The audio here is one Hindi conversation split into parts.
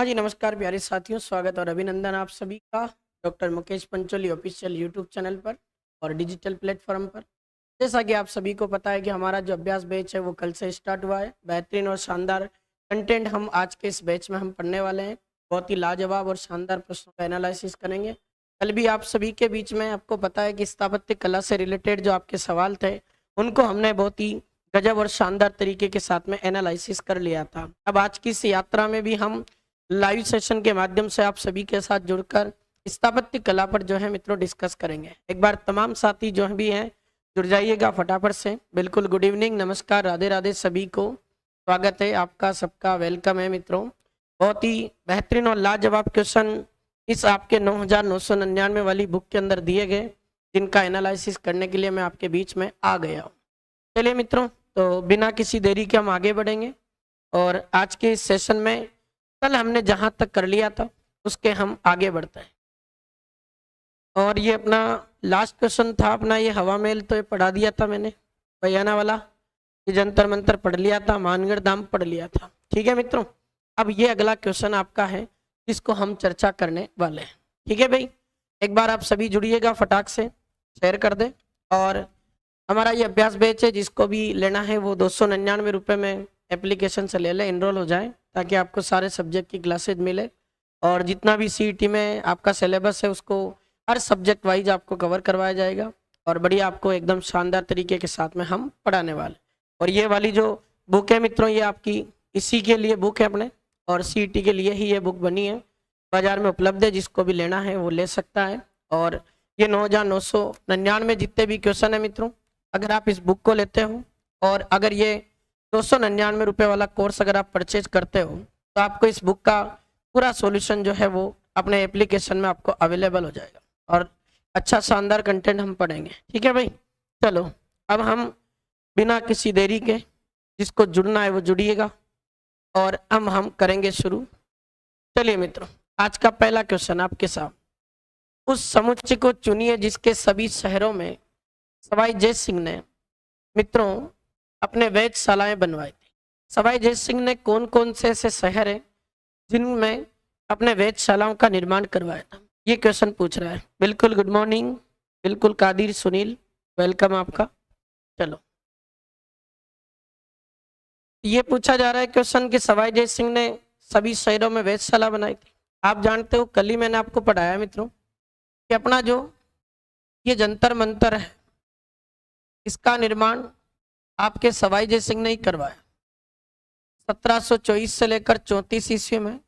हाँ जी, नमस्कार प्यारे साथियों, स्वागत और अभिनंदन आप सभी का doctor Mukesh Pancholi official YouTube channel पर और डिजिटल प्लेटफॉर्म पर। जैसा कि आप सभी को पता है कि हमारा जो अभ्यास बैच है वो कल से स्टार्ट हुआ है। बेहतरीन और शानदार कंटेंट हम आज के इस बैच में हम पढ़ने वाले हैं। बहुत ही लाजवाब और शानदार प्रश्नों का एनालिसिस करेंगे। कल भी आप सभी के बीच में आपको पता है कि स्थापत्य कला से रिलेटेड जो आपके सवाल थे उनको हमने बहुत ही गजब और शानदार तरीके के साथ में एनालिसिस कर लिया था। अब आज की इस यात्रा में भी हम लाइव सेशन के माध्यम से आप सभी के साथ जुड़कर स्थापत्य कला पर जो है मित्रों डिस्कस करेंगे। एक बार तमाम साथी जो भी हैं जुड़ जाइएगा फटाफट से। बिल्कुल गुड इवनिंग, नमस्कार, राधे राधे सभी को। स्वागत है आपका, सबका वेलकम है मित्रों। बहुत ही बेहतरीन और लाजवाब क्वेश्चन इस आपके 9999 वाली बुक के अंदर दिए गए, जिनका एनालिसिस करने के लिए मैं आपके बीच में आ गया हूँ। चलिए मित्रों, तो बिना किसी देरी के हम आगे बढ़ेंगे और आज के इस सेशन में कल हमने जहां तक कर लिया था उसके हम आगे बढ़ते हैं। और ये अपना लास्ट क्वेश्चन था अपना, ये हवा महल तो ये पढ़ा दिया था मैंने, बयाना वाला, ये जंतर मंतर पढ़ लिया था, मानगढ़ धाम पढ़ लिया था। ठीक है मित्रों, अब ये अगला क्वेश्चन आपका है जिसको हम चर्चा करने वाले हैं। ठीक है भाई, एक बार आप सभी जुड़िएगा, फटाक से शेयर कर दें। और हमारा ये अभ्यास बैच है, जिसको भी लेना है वो 299 रुपये में एप्लीकेशन से ले लें, इनरोल हो जाए, ताकि आपको सारे सब्जेक्ट की क्लासेज मिले। और जितना भी सीईटी में आपका सिलेबस है उसको हर सब्जेक्ट वाइज आपको कवर करवाया जाएगा और बढ़िया आपको एकदम शानदार तरीके के साथ में हम पढ़ाने वाले। और ये वाली जो बुक है मित्रों, ये आपकी इसी के लिए बुक है अपने, और सीईटी के लिए ही ये बुक बनी है। बाजार में उपलब्ध है, जिसको भी लेना है वो ले सकता है। और ये 9999 जितने भी क्वेश्चन है मित्रों, अगर आप इस बुक को लेते हो और अगर ये 299 रुपये वाला कोर्स अगर आप परचेज करते हो तो आपको इस बुक का पूरा सॉल्यूशन जो है वो अपने एप्लीकेशन में आपको अवेलेबल हो जाएगा और अच्छा शानदार कंटेंट हम पढ़ेंगे। ठीक है भाई, चलो अब हम बिना किसी देरी के, जिसको जुड़ना है वो जुड़िएगा और अब हम करेंगे शुरू। चलिए मित्रों, आज का पहला क्वेश्चन आपके साथ, उस समुच्चय को चुनिए जिसके सभी शहरों में सवाई जय सिंह ने मित्रों अपने वेधशालाएं बनवाई थी। सवाई जय सिंह ने कौन कौन से ऐसे शहर है जिनमें अपने वेधशालाओं का निर्माण करवाया था, ये क्वेश्चन पूछ रहा है। बिल्कुल गुड मॉर्निंग, बिल्कुल कादिर सुनील, वेलकम आपका। चलो, ये पूछा जा रहा है क्वेश्चन कि सवाई जय सिंह ने सभी शहरों में वेधशाला बनाई थी। आप जानते हो, कल ही मैंने आपको पढ़ाया मित्रों कि अपना जो ये जंतर मंतर है इसका निर्माण आपके सवाई जय सिंह ने ही करवाया। 1724 से लेकर 34 ईस्वी में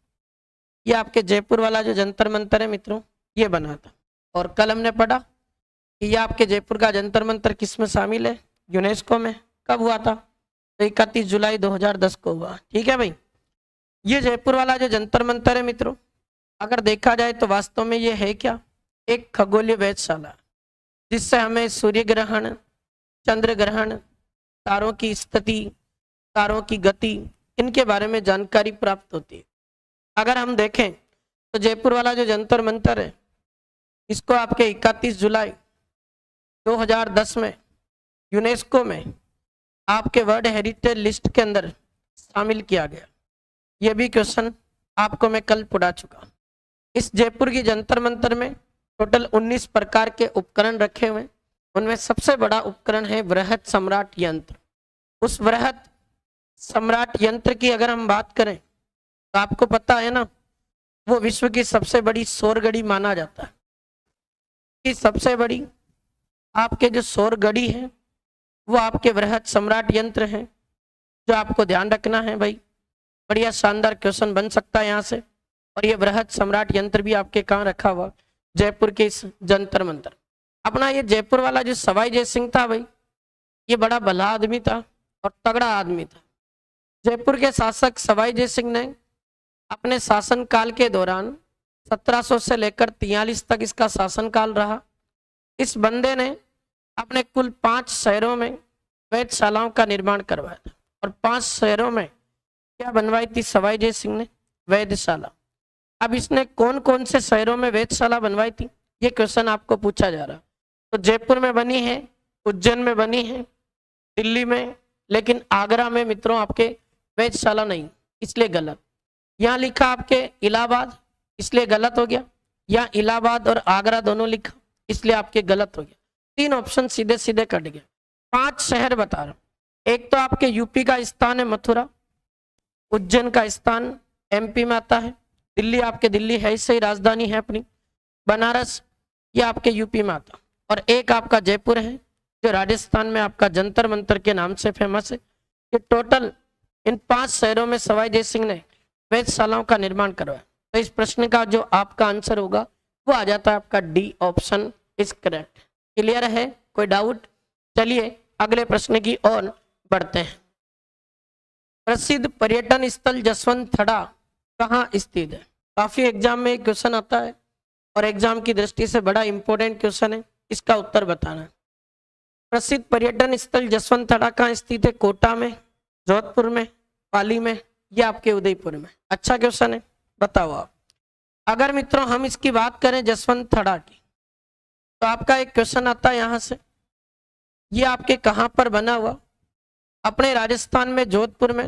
ये आपके जयपुर वाला जो जंतर मंतर है मित्रों, ये बना था। और कल हमने पढ़ा कि ये आपके जयपुर का जंतर मंतर किस में शामिल है, यूनेस्को में। कब हुआ था? तो 31 जुलाई 2010 को हुआ। ठीक है भाई, ये जयपुर वाला जो जंतर मंतर है मित्रों, अगर देखा जाए तो वास्तव में ये है क्या, एक खगोलीय वेधशाला, जिससे हमें सूर्य ग्रहण, चंद्र ग्रहण, तारों की स्थिति, तारों की गति, इनके बारे में जानकारी प्राप्त होती है। अगर हम देखें तो जयपुर वाला जो जंतर मंतर है इसको आपके 31 जुलाई 2010 में यूनेस्को में आपके वर्ल्ड हेरिटेज लिस्ट के अंदर शामिल किया गया। यह भी क्वेश्चन आपको मैं कल पढ़ा चुका। इस जयपुर की जंतर मंतर में टोटल 19 प्रकार के उपकरण रखे हुए, उनमें सबसे बड़ा उपकरण है बृहत सम्राट यंत्र। उस बृहत सम्राट यंत्र की अगर हम बात करें तो आपको पता है ना, वो विश्व की सबसे बड़ी सौर घड़ी माना जाता है। कि सबसे बड़ी आपके जो सौर घड़ी है वो आपके बृहत सम्राट यंत्र है, जो आपको ध्यान रखना है भाई। बढ़िया शानदार क्वेश्चन बन सकता है यहाँ से। और ये बृहत सम्राट यंत्र भी आपके कहाँ रखा हुआ, जयपुर के इस जंतर मंतर। अपना ये जयपुर वाला जो सवाई जय सिंह था भाई, ये बड़ा भला आदमी था और तगड़ा आदमी था। जयपुर के शासक सवाई जय सिंह ने अपने शासन काल के दौरान 1700 से लेकर 43 तक इसका शासन काल रहा। इस बंदे ने अपने कुल 5 शहरों में वेधशालाओं का निर्माण करवाया था। और 5 शहरों में क्या बनवाई थी सवाई जय सिंह ने? वेधशाला। अब इसने कौन कौन से शहरों में वेधशाला बनवाई थी, ये क्वेश्चन आपको पूछा जा रहा। तो जयपुर में बनी है, उज्जैन में बनी है, दिल्ली में, लेकिन आगरा में मित्रों आपके वेधशाला नहीं, इसलिए गलत। यहाँ लिखा आपके इलाहाबाद, इसलिए गलत हो गया। यहाँ इलाहाबाद और आगरा दोनों लिखा, इसलिए आपके गलत हो गया। 3 ऑप्शन सीधे सीधे कट गए। 5 शहर बता रहा हूं। एक तो आपके यूपी का स्थान है मथुरा, उज्जैन का स्थान एमपी में आता है, दिल्ली आपके दिल्ली है सही राजधानी है अपनी, बनारस ये आपके यूपी में आता, और एक आपका जयपुर है जो राजस्थान में आपका जंतर मंतर के नाम से फेमस है। ये टोटल इन 5 शहरों में सवाई जय सिंह ने वेधशालाओं का निर्माण करवाया। तो इस प्रश्न का जो आपका आंसर होगा वो आ जाता है आपका D option is correct. Clear है, कोई डाउट? चलिए अगले प्रश्न की ओर बढ़ते हैं। प्रसिद्ध पर्यटन स्थल जसवंत थड़ा कहाँ स्थित है? काफी एग्जाम में क्वेश्चन आता है और एग्जाम की दृष्टि से बड़ा इंपॉर्टेंट क्वेश्चन है, इसका उत्तर बताना है। प्रसिद्ध पर्यटन स्थल जसवंत थड़ा कहाँ स्थित है? कोटा में, जोधपुर में, पाली में या आपके उदयपुर में? अच्छा क्वेश्चन है, बताओ आप। अगर मित्रों हम इसकी बात करें जसवंत थड़ा की, तो आपका एक क्वेश्चन आता है यहां से, ये आपके कहां पर बना हुआ? अपने राजस्थान में जोधपुर में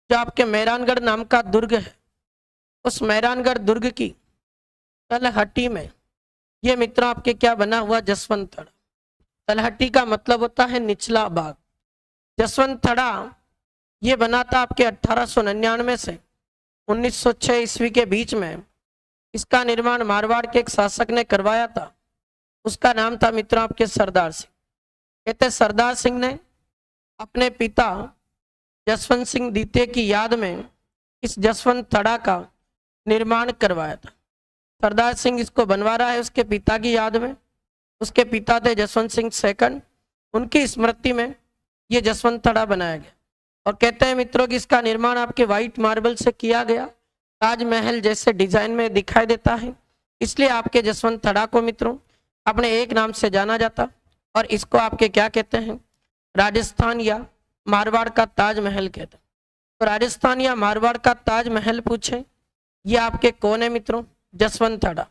जो आपके मेहरानगढ़ नाम का दुर्ग है, उस मेहरानगढ़ दुर्ग की तलहटी में ये मित्रों आपके क्या बना हुआ? जसवंत थड़ा। तलहटी का मतलब होता है निचला भाग। जसवंत थड़ा ये बना था आपके 1899 से 1906 ईस्वी के बीच में। इसका निर्माण मारवाड़ के एक शासक ने करवाया था, उसका नाम था मित्रों आपके सरदार सिंह। कहते सरदार सिंह ने अपने पिता जसवंत सिंह द्वितीय की याद में इस जसवंत थड़ा का निर्माण करवाया था। सरदार सिंह इसको बनवा रहा है उसके पिता की याद में। उसके पिता थे जसवंत सिंह सेकंड, उनकी स्मृति में ये जसवंत थड़ा बनाया गया। और कहते हैं मित्रों कि इसका निर्माण आपके व्हाइट मार्बल से किया गया, ताजमहल जैसे डिजाइन में दिखाई देता है, इसलिए आपके जसवंत थड़ा को मित्रों अपने एक नाम से जाना जाता, और इसको आपके क्या कहते हैं? राजस्थान या मारवाड़ का ताजमहल कहते हैं। तो राजस्थान या मारवाड़ का ताजमहल पूछे, ये आपके कौन है मित्रों? जसवंत थड़ा।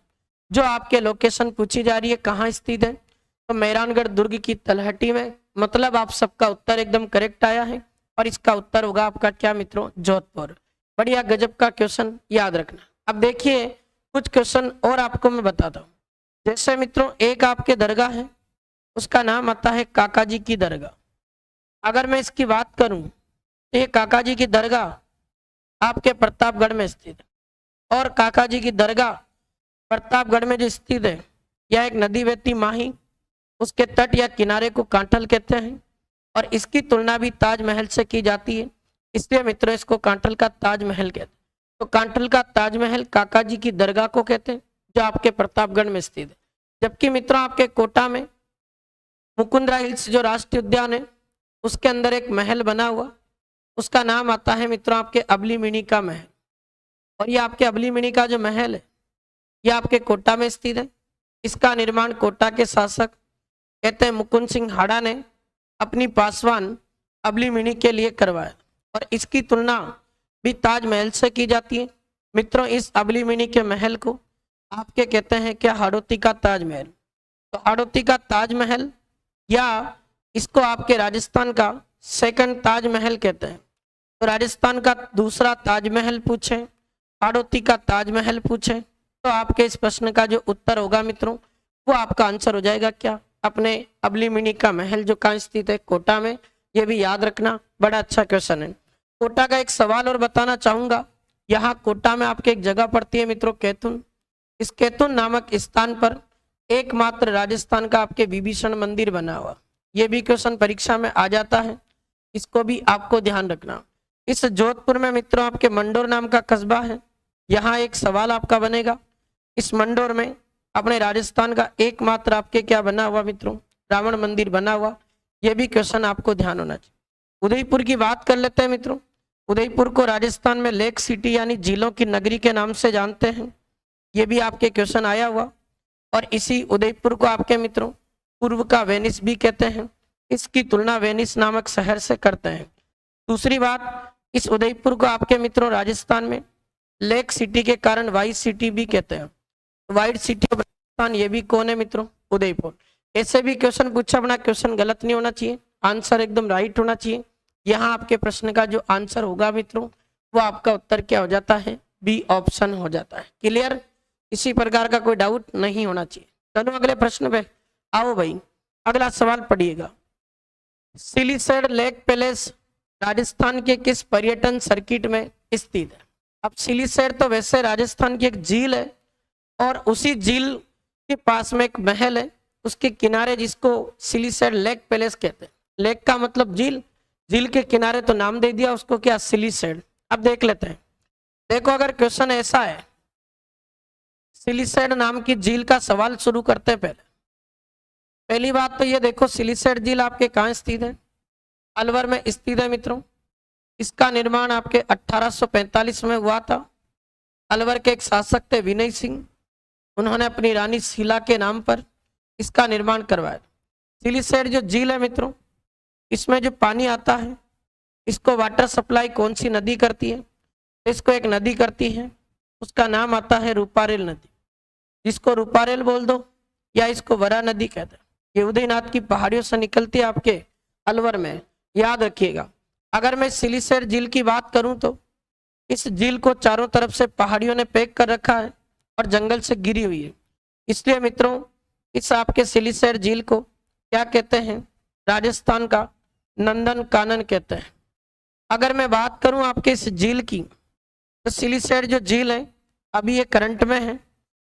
जो आपके लोकेशन पूछी जा रही है कहाँ स्थित है, तो मेहरानगढ़ दुर्ग की तलहटी में। मतलब आप सबका उत्तर एकदम करेक्ट आया है, और इसका उत्तर होगा आपका क्या मित्रों? जोधपुर। बढ़िया, गजब का क्वेश्चन, याद रखना। अब देखिए कुछ क्वेश्चन और आपको मैं बताता हूँ। जैसे मित्रों एक आपके दरगाह है, उसका नाम आता है काका जी की दरगाह। अगर मैं इसकी बात करूं तो ये काका जी की दरगाह आपके प्रतापगढ़ में स्थित है, और काका जी की दरगाह प्रतापगढ़ में जो स्थित है, यह एक नदी बहती माही, उसके तट या किनारे को कांठल कहते हैं, और इसकी तुलना भी ताजमहल से की जाती है, इसलिए मित्रों इसको कांठल का ताजमहल कहते हैं। तो कांठल का ताजमहल काका जी की दरगाह को कहते हैं, जो आपके प्रतापगढ़ में स्थित है। जबकि मित्रों आपके कोटा में मुकुंदरा हिल्स जो राष्ट्रीय उद्यान है, उसके अंदर एक महल बना हुआ, उसका नाम आता है मित्रों आपके अबली का महल। और ये आपके अबली का जो महल है, ये आपके कोटा में स्थित है। इसका निर्माण कोटा के शासक कहते हैं मुकुंद सिंह हाड़ा ने अपनी पासवान अबली के लिए करवाया, और इसकी तुलना भी ताजमहल से की जाती है। मित्रों इस अबली के महल को आपके कहते हैं क्या? हाड़ौती का ताजमहल। तो हाड़ौती का ताजमहल या इसको आपके राजस्थान का सेकंड ताजमहल कहते हैं। तो राजस्थान का दूसरा ताजमहल पूछे, हाड़ौती का ताजमहल पूछे, तो आपके इस प्रश्न का जो उत्तर होगा मित्रों वो आपका आंसर हो जाएगा क्या? अपने अबली का महल जो कहाँ स्थित है? कोटा में। ये भी याद रखना, बड़ा अच्छा क्वेश्चन है। कोटा का एक सवाल और बताना चाहूंगा। यहाँ कोटा में आपके एक जगह पड़ती है मित्रों कैथुन। इस कैथुन नामक स्थान पर एकमात्र राजस्थान का आपके विभीषण मंदिर बना हुआ। ये भी क्वेश्चन परीक्षा में आ जाता है, इसको भी आपको ध्यान रखना। इस जोधपुर में मित्रों आपके मंडोर नाम का कस्बा है। यहाँ एक सवाल आपका बनेगा, इस मंडोर में अपने राजस्थान का एकमात्र आपके क्या बना हुआ मित्रों? रावण मंदिर बना हुआ। यह भी क्वेश्चन आपको ध्यान होना चाहिए। उदयपुर की बात कर लेते हैं मित्रों। उदयपुर को राजस्थान में लेक सिटी यानी झीलों की नगरी के नाम से जानते हैं। ये भी आपके क्वेश्चन आया हुआ। और इसी उदयपुर को आपके मित्रों पूर्व का वेनिस भी कहते हैं। इसकी तुलना वेनिस नामक शहर से करते हैं। दूसरी बात, इस उदयपुर को आपके मित्रों राजस्थान में लेक सिटी के कारण वाइट सिटी भी कहते हैं। वाइट सिटी ऑफ राजस्थान, ये भी कौन है मित्रों? उदयपुर। ऐसे भी क्वेश्चन पूछा, अपना क्वेश्चन गलत नहीं होना चाहिए, आंसर एकदम राइट होना चाहिए। यहाँ आपके प्रश्न का जो आंसर होगा मित्रों वो आपका उत्तर क्या हो जाता है, बी ऑप्शन हो जाता है। क्लियर, इसी प्रकार का कोई डाउट नहीं होना चाहिए। चलो अगले प्रश्न पे आओ भाई, अगला सवाल पढ़िएगा। सिलीसेड लेक पैलेस राजस्थान के किस पर्यटन सर्किट में स्थित है? अब सिलीसेड तो वैसे राजस्थान की एक झील है और उसी झील के पास में एक महल है, उसके किनारे, जिसको सिलीसेड लेक पैलेस कहते हैं। लेक का मतलब झील, झील के किनारे तो नाम दे दिया उसको क्या, सिलीसेड। अब देख लेते हैं। देखो अगर क्वेश्चन ऐसा है, सिलीसेड नाम की झील का सवाल शुरू करते हैं। पहली बात तो ये देखो, सिलीसेड झील आपके कहाँ स्थित है, अलवर में स्थित है मित्रों। इसका निर्माण आपके 1845 में हुआ था। अलवर के एक शासक थे विनय सिंह, उन्होंने अपनी रानी शीला के नाम पर इसका निर्माण करवाया। सिलीसेड जो झील है मित्रों, इसमें जो पानी आता है, इसको वाटर सप्लाई कौन सी नदी करती है? इसको एक नदी करती है, उसका नाम आता है रूपारेल नदी, जिसको रूपारेल बोल दो या इसको वरा नदी कहते हैं। ये उदयनाथ की पहाड़ियों से निकलती है आपके अलवर में, याद रखिएगा। अगर मैं सिलीसेड झील की बात करूं तो इस झील को चारों तरफ से पहाड़ियों ने पैक कर रखा है और जंगल से घिरी हुई है, इसलिए मित्रों इस आपके सिलीसेड झील को क्या कहते हैं, राजस्थान का नंदन कानन कहते हैं। अगर मैं बात करूं आपके इस झील की, तो सिलीसेड जो झील है अभी ये करंट में है,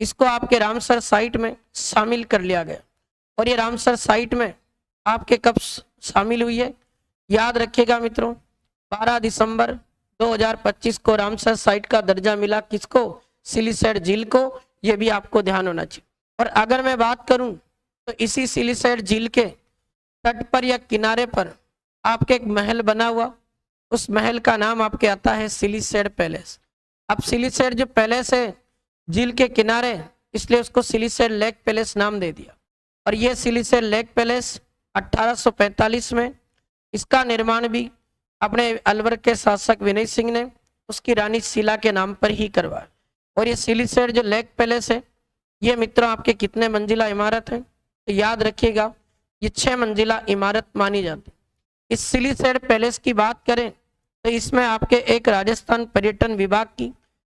इसको आपके रामसर साइट में शामिल कर लिया गया। और ये रामसर साइट में आपके कब शामिल हुई है, याद रखिएगा मित्रों, 12 दिसंबर 2025 को रामसर साइट का दर्जा मिला। किसको? सिलीसेड झील को। ये भी आपको ध्यान होना चाहिए। और अगर मैं बात करूं तो इसी सिलीसेड झील के तट पर या किनारे पर आपके एक महल बना हुआ, उस महल का नाम आपके आता है सिलीसेड पैलेस। अब सिलीसेड जो पैलेस है झील के किनारे, इसलिए उसको सिलीसेड लेक पैलेस नाम दे दिया। और ये सिलीसेड लेक पैलेस 1845 में, इसका निर्माण भी अपने अलवर के शासक विनय सिंह ने उसकी रानी शीला के नाम पर ही करवाया। और ये सिलीसेड जो लेक पैलेस है, ये मित्रों आपके कितने मंजिला इमारत है, तो याद रखिएगा ये 6 मंजिला इमारत मानी जाती। इस सिलीसेड पैलेस की बात करें तो इसमें आपके एक राजस्थान पर्यटन विभाग की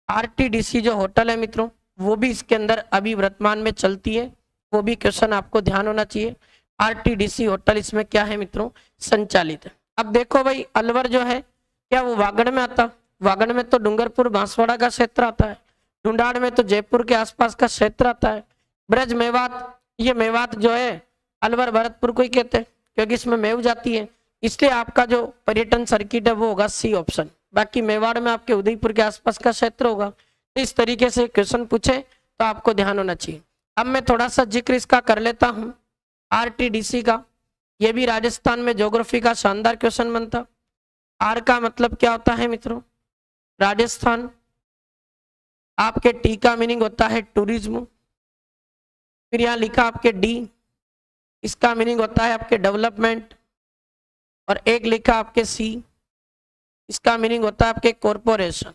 RTDC जो होटल है मित्रों, वो भी इसके अंदर अभी वर्तमान में चलती है। वो भी क्वेश्चन आपको ध्यान होना चाहिए। RTDC होटल इसमें क्या है मित्रों, संचालित है। अब देखो भाई, अलवर जो है क्या वो वागड़ में आता? वागड़ में तो डूंगरपुर बांसवाड़ा का क्षेत्र आता है, ढूंढाड़ में तो जयपुर के आसपास का क्षेत्र आता है। ब्रज मेवात, ये मेवात जो है अलवर भरतपुर को ही कहते हैं, क्योंकि इसमें मेव जाती है, इसलिए आपका जो पर्यटन सर्किट है वो होगा सी ऑप्शन। बाकी मेवाड़ में आपके उदयपुर के आसपास का क्षेत्र होगा। तो इस तरीके से क्वेश्चन पूछे तो आपको ध्यान होना चाहिए। अब मैं थोड़ा सा जिक्र इसका कर लेता हूँ, RTDC का। ये भी राजस्थान में ज्योग्राफी का शानदार क्वेश्चन बनता। आर का मतलब क्या होता है मित्रों, राजस्थान। आपके टी का मीनिंग होता है टूरिज्म। फिर यहाँ लिखा आपके डी, इसका मीनिंग होता है आपके डेवलपमेंट। और एक लिखा आपके सी, इसका मीनिंग होता है आपके कॉरपोरेशन।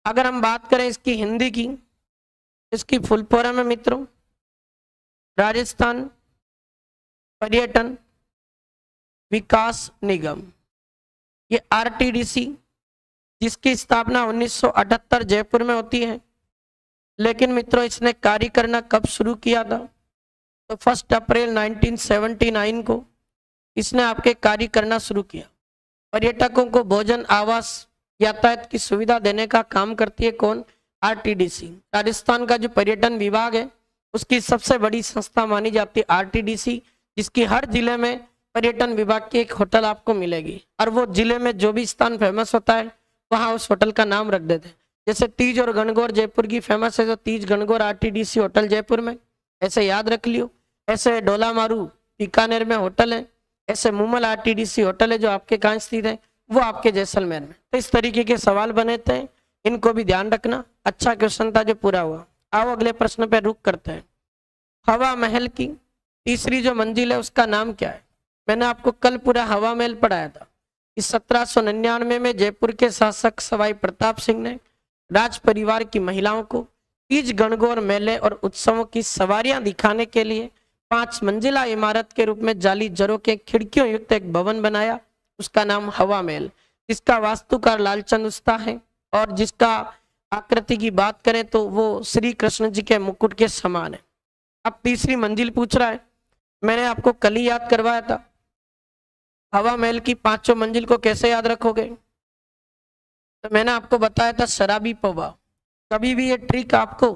अगर हम बात करें इसकी हिंदी की, इसकी फुल फॉर्म है मित्रों राजस्थान पर्यटन विकास निगम। ये RTDC जिसकी स्थापना 1978 जयपुर में होती है, लेकिन मित्रों इसने कार्य करना कब शुरू किया था, तो 1 अप्रैल 1979 को इसने आपके कार्य करना शुरू किया। पर्यटकों को भोजन, आवास, यातायात की सुविधा देने का काम करती है कौन? RTDC। राजस्थान का जो पर्यटन विभाग है उसकी सबसे बड़ी संस्था मानी जाती है RTDC, जिसकी हर जिले में पर्यटन विभाग की एक होटल आपको मिलेगी। और वो जिले में जो भी स्थान फेमस होता है वहाँ उस होटल का नाम रख देते हैं। जैसे तीज और गणगौर जयपुर की फेमस है, तो तीज गणगौर RTDC होटल जयपुर में, ऐसे याद रख लियो। ऐसे डोला मारू बीकानेर में होटल है, ऐसे मुमल RTDC होटल है जो आपके कहाँ स्थित है, वो आपके जैसलमेर में। तो इस तरीके के सवाल बने थे, इनको भी ध्यान रखना। अच्छा क्वेश्चन था जो पूरा हुआ। आओ अगले प्रश्न पे रुक करते हैं। हवा महल की तीसरी जो मंजिल है उसका नाम क्या है? मैंने आपको कल पूरा हवा महल पढ़ाया था। इस 1799 में जयपुर के शासक सवाई प्रताप सिंह ने राज परिवार की महिलाओं को तीज, गणगौर मेले और उत्सवों की सवारियां दिखाने के लिए 5 मंजिला इमारत के रूप में जाली जरों के खिड़कियों युक्त एक भवन बनाया, उसका नाम हवा महल। जिसका वास्तुकार लालचंद उस्ता है और जिसका आकृति की बात करें तो वो श्री कृष्ण जी के मुकुट के समान है। अब तीसरी मंजिल पूछ रहा है, मैंने आपको कल ही याद करवाया था, हवा महल की पांचों मंजिल को कैसे याद रखोगे? तो मैंने आपको बताया था शराबी पौवा। कभी भी ये ट्रिक आपको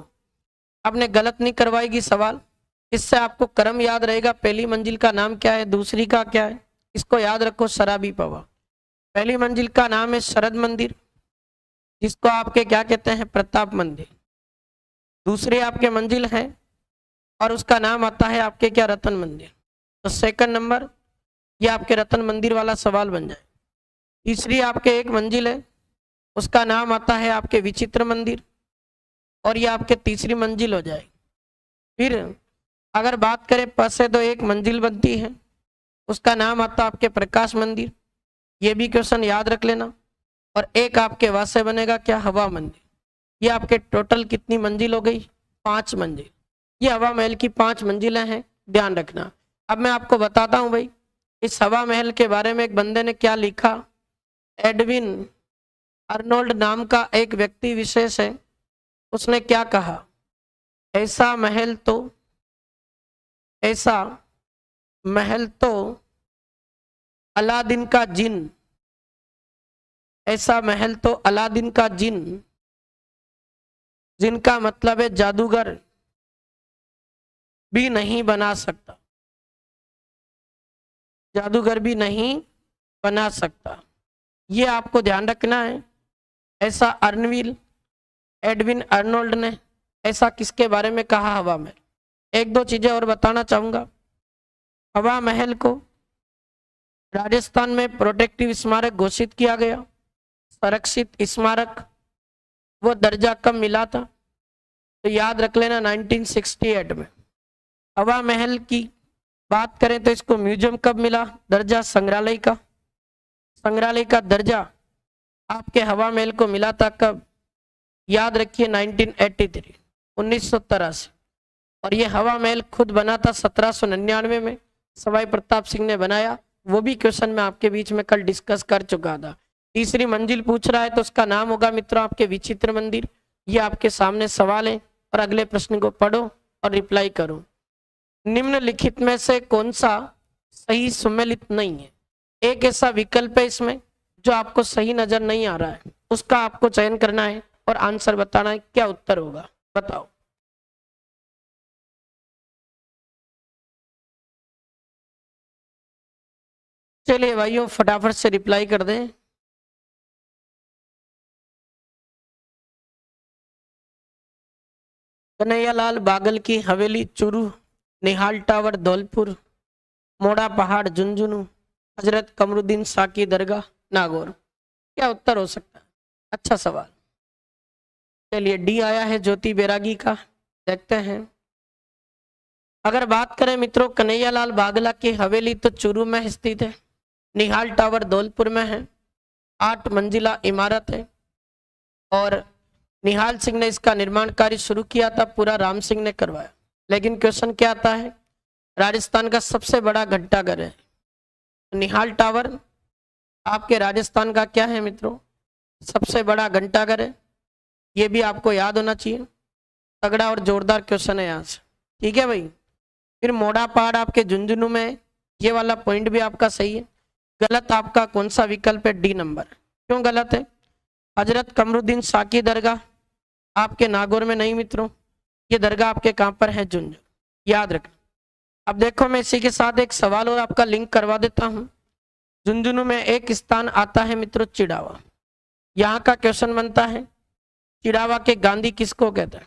आपने गलत नहीं करवाएगी सवाल, इससे आपको क्रम याद रहेगा, पहली मंजिल का नाम क्या है, दूसरी का क्या है, इसको याद रखो शराबी पौवा। पहली मंजिल का नाम है शरद मंदिर, जिसको आपके क्या कहते हैं, प्रताप मंदिर। दूसरी आपके मंजिल है और उसका नाम आता है आपके क्या, रतन मंदिर। तो सेकंड नंबर ये आपके रतन मंदिर वाला सवाल बन जाए। तीसरी आपके एक मंजिल है, उसका नाम आता है आपके विचित्र मंदिर, और ये आपके तीसरी मंजिल हो जाए। फिर अगर बात करें प से तो एक मंजिल बनती है, उसका नाम आता है आपके प्रकाश मंदिर, ये भी क्वेश्चन याद रख लेना। और एक आपके वा से बनेगा क्या, हवा मंदिर। ये आपके टोटल कितनी मंजिल हो गई, 5 मंजिल। ये हवा महल की 5 मंजिलें हैं, ध्यान रखना। अब मैं आपको बताता हूं भाई, इस हवा महल के बारे में एक बंदे ने क्या लिखा, एडविन अर्नोल्ड नाम का एक व्यक्ति विशेष है, उसने क्या कहा, ऐसा महल तो अलादीन का जिन, ऐसा महल तो अलादीन का जिन, जिनका मतलब है जादूगर, भी नहीं बना सकता, जादूगर भी नहीं बना सकता। ये आपको ध्यान रखना है। ऐसा एडविन अर्नोल्ड ने ऐसा किसके बारे में कहा, हवा महल। एक दो चीजें और बताना चाहूंगा। हवा महल को राजस्थान में प्रोटेक्टिव स्मारक घोषित किया गया, संरक्षित स्मारक, वो दर्जा कब मिला था, तो याद रख लेना 1968 में। हवा महल की बात करें तो इसको म्यूजियम कब मिला, दर्जा संग्रहालय का, संग्रहालय का दर्जा आपके हवा महल को मिला था कब, याद रखिए 1983, 1983। और ये हवा महल खुद बना था 1799 में, सवाई प्रताप सिंह ने बनाया। वो भी क्वेश्चन मैं आपके बीच में कल डिस्कस कर चुका था। तीसरी मंजिल पूछ रहा है तो उसका नाम होगा मित्रों आपके विचित्र मंदिर। ये आपके सामने सवाल है और अगले प्रश्न को पढ़ो और रिप्लाई करो। निम्नलिखित में से कौन सा सही सुमेलित नहीं है? एक ऐसा विकल्प है इसमें जो आपको सही नजर नहीं आ रहा है, उसका आपको चयन करना है और आंसर बताना है, क्या उत्तर होगा, बताओ। चलिए भाइयों फटाफट से रिप्लाई कर दें। कन्हैयालाल बागल की हवेली चूरू, निहाल टावर धौलपुर, मोड़ा पहाड़ झुंझुनू, हजरत कमरुद्दीन शाह की दरगाह नागौर, क्या उत्तर हो सकता है? अच्छा सवाल। चलिए डी आया है ज्योति बैरागी का, देखते हैं। अगर बात करें मित्रों कन्हैयालाल बागला की हवेली तो चूरू में स्थित है, निहाल टावर धौलपुर में है, 8 मंजिला इमारत है और निहाल सिंह ने इसका निर्माण कार्य शुरू किया था, पूरा राम सिंह ने करवाया। लेकिन क्वेश्चन क्या आता है, राजस्थान का सबसे बड़ा घंटाघर है निहाल टावर, आपके राजस्थान का क्या है मित्रों, सबसे बड़ा घंटाघर है। ये भी आपको याद होना चाहिए, तगड़ा और जोरदार क्वेश्चन है यहाँ से, ठीक है भाई। फिर मोड़ा पहाड़ आपके झुंझुनू में है, ये वाला पॉइंट भी आपका सही है। गलत आपका कौन सा विकल्प है, डी नंबर। क्यों गलत है? हजरत कमरुद्दीन शाह की दरगाह आपके नागौर में नहीं मित्रों, ये दरगाह आपके कहां पर है, झुंझुनू, याद रखना। अब देखो मैं इसी के साथ एक सवाल और आपका लिंक करवा देता हूं। झुंझुनू में एक स्थान आता है मित्रों चिड़ावा, यहाँ का क्वेश्चन बनता है चिड़ावा के गांधी किसको कहते हैं,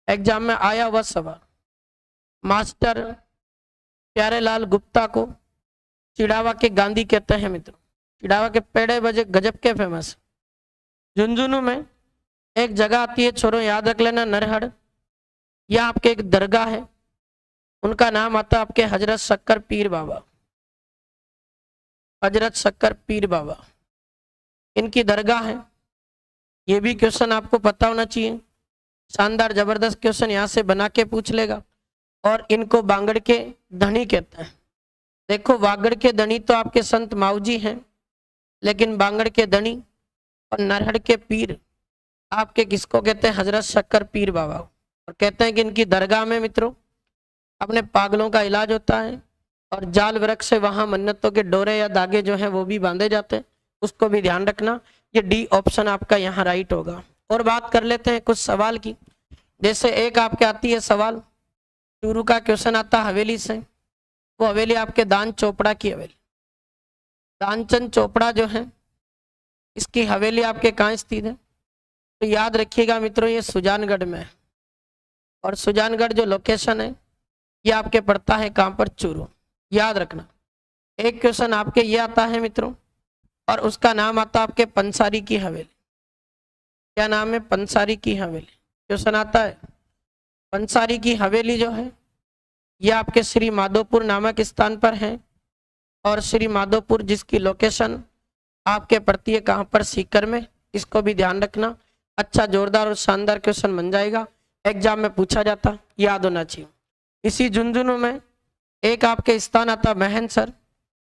एग्जाम में आया वह सवाल। मास्टर प्यारेलाल गुप्ता को चिड़ावा के गांधी कहते हैं मित्रों। चिड़ावा के पेड़े बजे गजब के फेमस। झुंझुनू में एक जगह आती है छोरो, याद रख लेना, नरहड़, यह आपके एक दरगाह है, उनका नाम आता है आपके हजरत शक्कर पीर बाबा, हजरत शक्कर पीर बाबा इनकी दरगाह है। ये भी क्वेश्चन आपको पता होना चाहिए, शानदार जबरदस्त क्वेश्चन यहाँ से बना के पूछ लेगा। और इनको बांगड़ के धनी कहता है। देखो वागड़ के धनी तो आपके संत माऊजी हैं, लेकिन बांगड़ के धनी और नरहड़ के पीर आपके किसको कहते हैं? हजरत शक्कर पीर बाबा। और कहते हैं कि इनकी दरगाह में मित्रों अपने पागलों का इलाज होता है और जाल वृक्ष से वहां मन्नतों के डोरे या धागे जो हैं वो भी बांधे जाते हैं, उसको भी ध्यान रखना। ये डी ऑप्शन आपका यहाँ राइट होगा। और बात कर लेते हैं कुछ सवाल की। जैसे एक आपके आती है सवाल, चूरू का क्वेश्चन आता हवेली से, वो हवेली आपके दान चोपड़ा की हवेली। दानचंद चोपड़ा जो है इसकी हवेली आपके कहाँ स्थित है? तो याद रखिएगा मित्रों, ये सुजानगढ़ में है। और सुजानगढ़ जो लोकेशन है ये आपके पड़ता है कहाँ पर? चूरू। याद रखना। एक क्वेश्चन आपके ये आता है मित्रों, और उसका नाम आता है आपके पंसारी की हवेली। क्या नाम है? पंसारी की हवेली। क्वेश्चन आता है पंसारी की हवेली जो है ये आपके श्री माधोपुर नामक स्थान पर है। और श्री माधोपुर जिसकी लोकेशन आपके पड़ती है कहाँ पर? सीकर में। इसको भी ध्यान रखना। अच्छा जोरदार और शानदार क्वेश्चन बन जाएगा, एग्जाम में पूछा जाता, याद होना चाहिए। इसी झुंझुनू में एक आपके स्थान आता महनसर।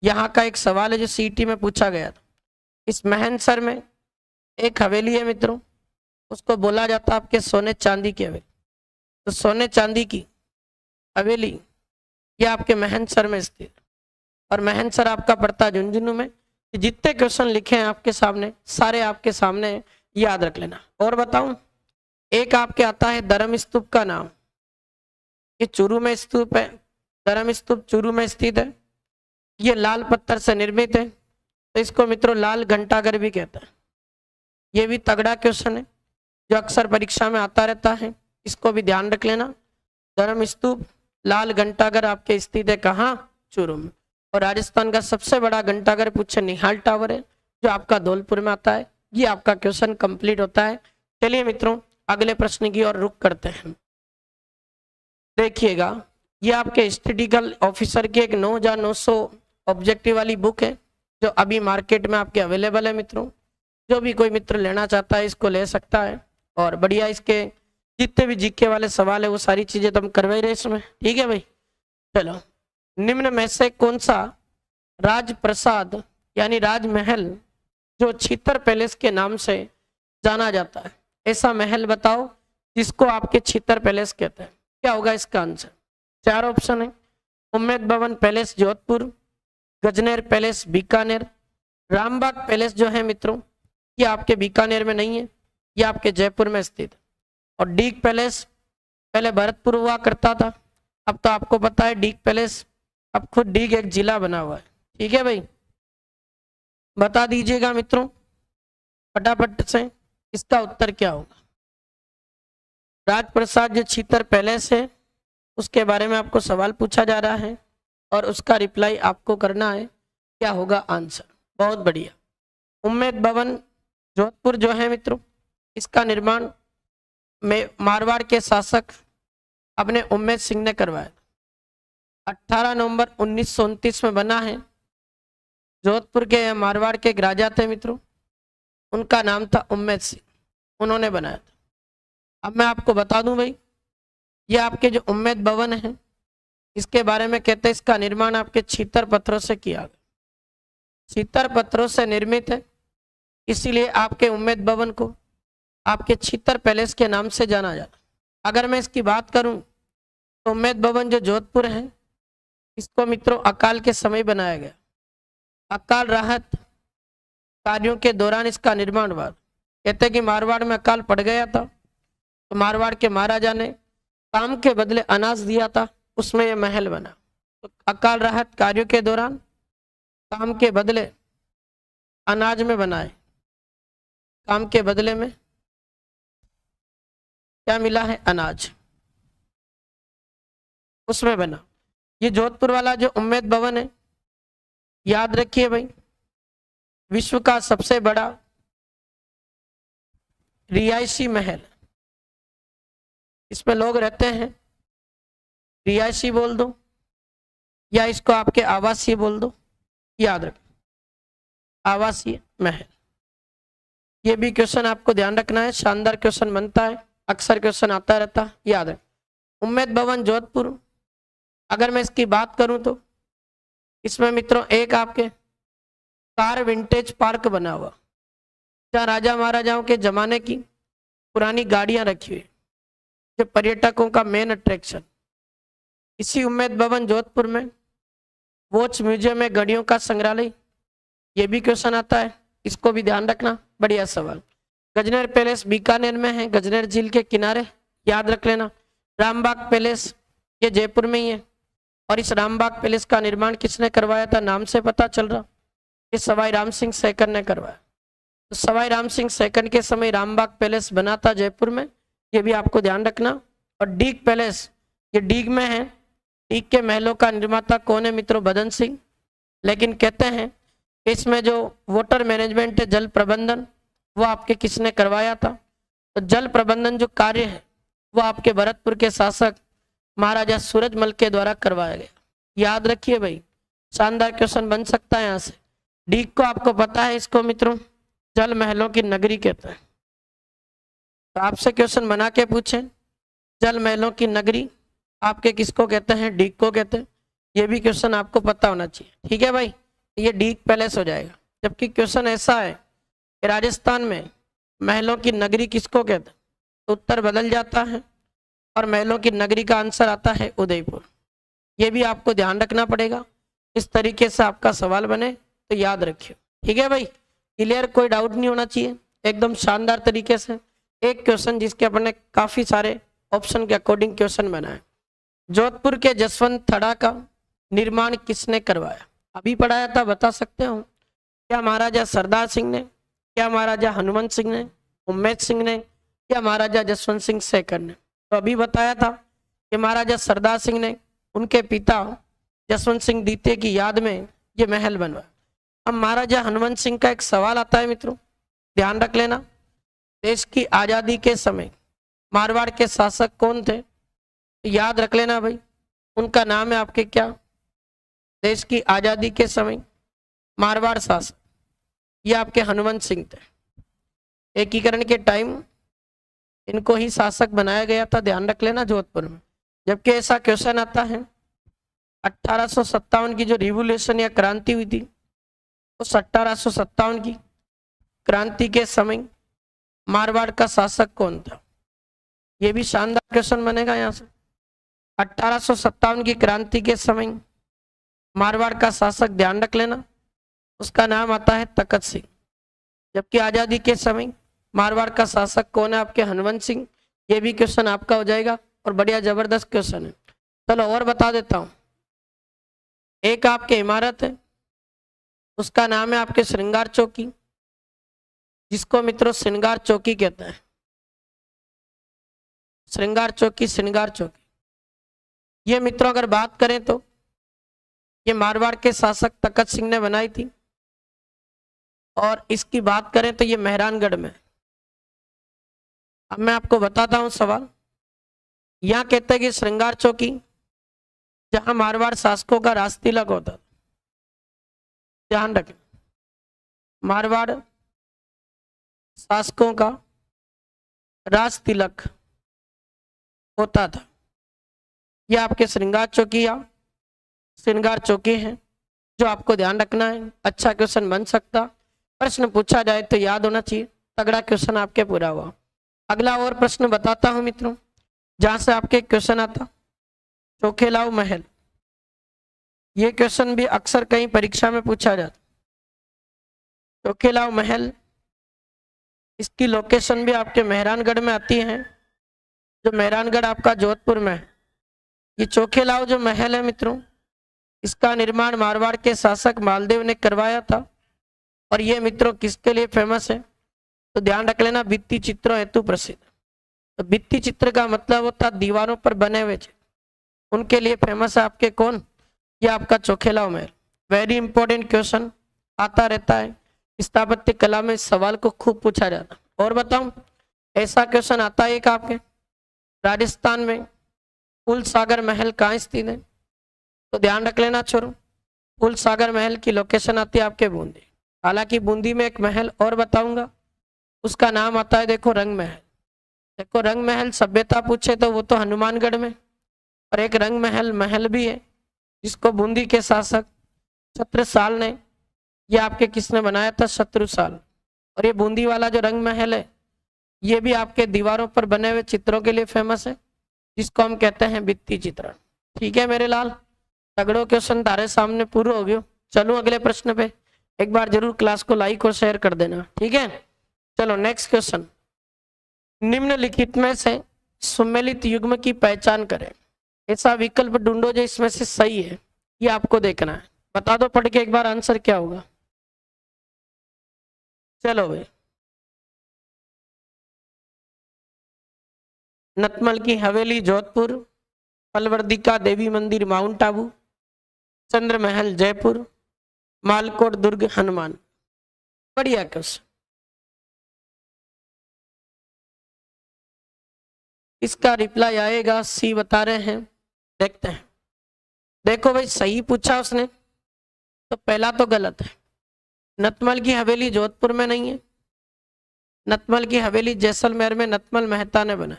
यहाँ का एक सवाल है जो सीटी में पूछा गया था। इस महनसर में एक हवेली है मित्रों, उसको बोला जाता है आपके सोने चांदी की हवेली। तो सोने चांदी की हवेली ये आपके महनसर में स्थित है। और महनसर आपका पड़ता है झुंझुनू में। जितने क्वेश्चन लिखे हैं आपके सामने सारे आपके सामने हैं, याद रख लेना। और बताऊं, एक आपके आता है धर्म स्तूप का नाम। ये चूरू में स्तूप है, धर्म स्तूप चूरू में स्थित है। ये लाल पत्थर से निर्मित है, तो इसको मित्रों लाल घंटाघर भी कहता है। ये भी तगड़ा क्वेश्चन है जो अक्सर परीक्षा में आता रहता है, इसको भी ध्यान रख लेना। धर्म स्तूप लाल घंटाघर आपके स्थित है कहाँ? चूरू में। और राजस्थान का सबसे बड़ा घंटाघर पूछे निहाल टावर है जो आपका धौलपुर में आता है। ये आपका क्वेश्चन कंप्लीट होता है। चलिए मित्रों अगले प्रश्न की ओर रुख करते हैं। देखिएगा, ये आपके स्टैटिस्टिकल ऑफिसर की एक 9900 ऑब्जेक्टिव वाली बुक है जो अभी मार्केट में आपके अवेलेबल है मित्रों। जो भी कोई मित्र लेना चाहता है इसको ले सकता है। और बढ़िया इसके जितने भी जीके वाले सवाल है वो सारी चीजें तो हम करवा रहे इसमें, ठीक है भाई। चलो, निम्न में से कौन सा राजप्रसाद यानी राजमहल जो छितर पैलेस के नाम से जाना जाता है, ऐसा महल बताओ जिसको आपके छितर पैलेस कहते हैं? क्या होगा इसका आंसर? चार ऑप्शन है। उम्मेद भवन palace Jodhpur, Gajner palace Bikaner, Rambagh palace जो है मित्रों ये आपके बीकानेर में नहीं है, ये आपके जयपुर में स्थित है। और डीग पैलेस पहले भरतपुर हुआ करता था, अब तो आपको पता है डीग पैलेस अब खुद डीग एक जिला बना हुआ है, ठीक है भाई। बता दीजिएगा मित्रों फटाफट से इसका उत्तर क्या होगा। राजप्रसाद जो छितर पैलेस है उसके बारे में आपको सवाल पूछा जा रहा है और उसका रिप्लाई आपको करना है। क्या होगा आंसर? बहुत बढ़िया। उम्मेद भवन जोधपुर जो है मित्रों इसका निर्माण में मारवाड़ के शासक अपने उम्मेद सिंह ने करवाया। 18 नवंबर 1929 में बना है। जोधपुर के मारवाड़ के एक राजा थे मित्रों, उनका नाम था उम्मेद सिंह, उन्होंने बनाया था। अब मैं आपको बता दूं भाई, ये आपके जो उम्मेद भवन है इसके बारे में कहते हैं इसका निर्माण आपके छितर पत्थरों से किया गया। छितर पत्थरों से निर्मित है, इसीलिए आपके उम्मेद भवन को आपके छितर पैलेस के नाम से जाना जाता। अगर मैं इसकी बात करूं तो उम्मेद भवन जो जोधपुर है इसको मित्रों अकाल के समय बनाया गया। अकाल राहत कार्यों के दौरान इसका निर्माण हुआ। कहते हैं कि मारवाड़ में अकाल पड़ गया था तो मारवाड़ के महाराजा ने काम के बदले अनाज दिया था, उसमें यह महल बना। तो अकाल राहत कार्यों के दौरान काम के बदले अनाज में बनाए, काम के बदले में क्या मिला है? अनाज, उसमें बना। ये जोधपुर वाला जो उम्मेद भवन है याद रखिए भाई, विश्व का सबसे बड़ा रिहायशी महल, इसमें लोग रहते हैं, रिहायशी बोल दो या इसको आपके आवासीय बोल दो, याद रखें आवासीय महल। ये भी क्वेश्चन आपको ध्यान रखना है, शानदार क्वेश्चन बनता है, अक्सर क्वेश्चन आता रहता है, याद रखें। उम्मेद भवन जोधपुर अगर मैं इसकी बात करूं तो इसमें मित्रों एक आपके कार विंटेज पार्क बना हुआ, जहाँ राजा महाराजाओं के जमाने की पुरानी गाड़ियां रखी हुई, जो पर्यटकों का मेन अट्रैक्शन। इसी उम्मेद भवन जोधपुर में वॉच म्यूजियम में घड़ियों का संग्रहालय, ये भी क्वेश्चन आता है, इसको भी ध्यान रखना। बढ़िया सवाल। गजनेर पैलेस बीकानेर में है, गजनेर झील के किनारे, याद रख लेना। रामबाग पैलेस ये जयपुर में ही है, और इस रामबाग पैलेस का निर्माण किसने करवाया था, नाम से पता चल रहा, ये सवाई राम सिंह सेकंड ने करवाया। तो सवाई राम सिंह सेकंड के समय रामबाग पैलेस बना था जयपुर में, ये भी आपको ध्यान रखना। और डीग पैलेस ये डीग में है, डीग के महलों का निर्माता कौन है मित्रों, बदन सिंह। लेकिन कहते हैं कि इसमें जो वाटर मैनेजमेंट है, जल प्रबंधन, वो आपके किसने करवाया था। तो जल प्रबंधन जो कार्य है वो आपके भरतपुर के शासक महाराजा सूरजमल के द्वारा करवाया गया। याद रखिए भाई, शानदार क्वेश्चन बन सकता है यहाँ से। डीग को आपको पता है, इसको मित्रों जल महलों की नगरी कहते हैं। तो आपसे क्वेश्चन बना के पूछे, जल महलों की नगरी आपके किसको कहते हैं, डीग को कहते हैं। ये भी क्वेश्चन आपको पता होना चाहिए, ठीक है भाई। ये डीग पैलेस हो जाएगा। जबकि क्वेश्चन ऐसा है कि राजस्थान में महलों की नगरी किसको कहते हैं, तो उत्तर बदल जाता है और महलों की नगरी का आंसर आता है उदयपुर। ये भी आपको ध्यान रखना पड़ेगा, इस तरीके से आपका सवाल बने तो याद रखिए, ठीक है भाई। क्लियर, कोई डाउट नहीं होना चाहिए, एकदम शानदार तरीके से। एक क्वेश्चन जिसके अपने काफी सारे ऑप्शन के अकॉर्डिंग क्वेश्चन बनाए। जोधपुर के जसवंत थड़ा का निर्माण किसने करवाया, अभी पढ़ाया था, बता सकते हो। क्या महाराजा सरदार सिंह ने, क्या महाराजा हनुमंत सिंह ने, उम्मेद सिंह ने, या महाराजा जसवंत सिंह सेकंड ने। तो अभी बताया था कि महाराजा सरदार सिंह ने उनके पिता जसवंत सिंह द्वितीय की याद में ये महल बनवाया। अब महाराजा हनुमंत सिंह का एक सवाल आता है मित्रों, ध्यान रख लेना। देश की आजादी के समय मारवाड़ के शासक कौन थे, तो याद रख लेना भाई, उनका नाम है आपके क्या, देश की आजादी के समय मारवाड़ शासक ये आपके हनुमंत सिंह थे। एकीकरण के टाइम इनको ही शासक बनाया गया था, ध्यान रख लेना जोधपुर में। जबकि ऐसा क्वेश्चन आता है 1857 की जो रिवोल्यूशन या क्रांति हुई थी, उस 1857 की क्रांति के समय मारवाड़ का शासक कौन था, ये भी शानदार क्वेश्चन बनेगा यहाँ से। 1857 की क्रांति के समय मारवाड़ का शासक, ध्यान रख लेना, उसका नाम आता है तखत सिंह। जबकि आजादी के समय मारवाड़ का शासक कौन है, आपके हनुमंत सिंह। ये भी क्वेश्चन आपका हो जाएगा और बढ़िया जबरदस्त क्वेश्चन है। चलो और बता देता हूं। एक आपके इमारत है, उसका नाम है आपके श्रृंगार चौकी, जिसको मित्रों श्रृंगार चौकी कहते हैं। श्रृंगार चौकी, श्रृंगार चौकी ये मित्रों अगर बात करें तो ये मारवाड़ के शासक तखत सिंह ने बनाई थी। और इसकी बात करें तो ये मेहरानगढ़ में। अब मैं आपको बताता हूं सवाल। यहां कहते हैं कि श्रृंगार चौकी जहां मारवाड़ शासकों का राज तिलक होता, ध्यान रखें, मारवाड़ शासकों का राज तिलक होता था। यह आपके श्रृंगार चौकी या श्रृंगार चौकी है, जो आपको ध्यान रखना है। अच्छा क्वेश्चन बन सकता, प्रश्न पूछा जाए तो याद होना चाहिए। तगड़ा क्वेश्चन आपके पूरा हुआ। अगला और प्रश्न बताता हूं मित्रों, जहां से आपके क्वेश्चन आता, चोखेलाव महल। ये क्वेश्चन भी अक्सर कहीं परीक्षा में पूछा जाता। चोखेलाव महल, इसकी लोकेशन भी आपके मेहरानगढ़ में आती है, जो मेहरानगढ़ आपका जोधपुर में है। ये चोखेलाव जो महल है मित्रों, इसका निर्माण मारवाड़ के शासक मालदेव ने करवाया था। और ये मित्रों किसके लिए फेमस है, तो ध्यान रख लेना, भित्ति चित्रों हेतु प्रसिद्ध। तो भित्ति चित्र का मतलब होता दीवारों पर बने हुए चित्र, उनके लिए फेमस है आपके कौन, ये आपका चोखेलाव महल। वेरी इंपॉर्टेंट क्वेश्चन आता रहता है, स्थापत्य कला में इस सवाल को खूब पूछा जाता। और बताऊं, ऐसा क्वेश्चन आता है एक आपके राजस्थान में फूल सागर महल कहाँ स्थित है, तो ध्यान रख लेना छोरो, फूल सागर महल की लोकेशन आती है आपके बूंदी। हालांकि बूंदी में एक महल और बताऊंगा, उसका नाम आता है देखो रंग महल। देखो रंग महल सभ्यता पूछे तो वो तो हनुमानगढ़ में, और एक रंग महल महल भी है, जिसको बूंदी के शासक छत्रसाल ने ये आपके किसने बनाया था? शत्रुसाल। और ये बूंदी वाला जो रंग महल है ये भी आपके दीवारों पर बने हुए चित्रों के लिए फेमस है, जिसको हम कहते हैं भित्ति चित्रण। ठीक है मेरे लाल, तगड़ो क्वेश्चन तारे सामने पूरा हो गयो। चलो अगले प्रश्न पे, एक बार जरूर क्लास को लाइक और शेयर कर देना, ठीक है। चलो नेक्स्ट क्वेश्चन, निम्नलिखित में से सुमेलित युग्म की पहचान करें। ऐसा विकल्प ढूंढो जो इसमें से सही है, ये आपको देखना है। बता दो पढ़ के एक बार आंसर क्या होगा। चलो भाई, नतमल की हवेली जोधपुर, पलवर्दिका देवी मंदिर माउंट आबू, चंद्र महल जयपुर, मालकोट दुर्ग हनुमान। बढ़िया क्वेश्चन। इसका रिप्लाई आएगा सी बता रहे हैं, देखते हैं। देखो भाई सही पूछा उसने, तो पहला तो गलत है। नतमल की हवेली जोधपुर में नहीं है, नतमल की हवेली जैसलमेर में नतमल मेहता ने बनाई।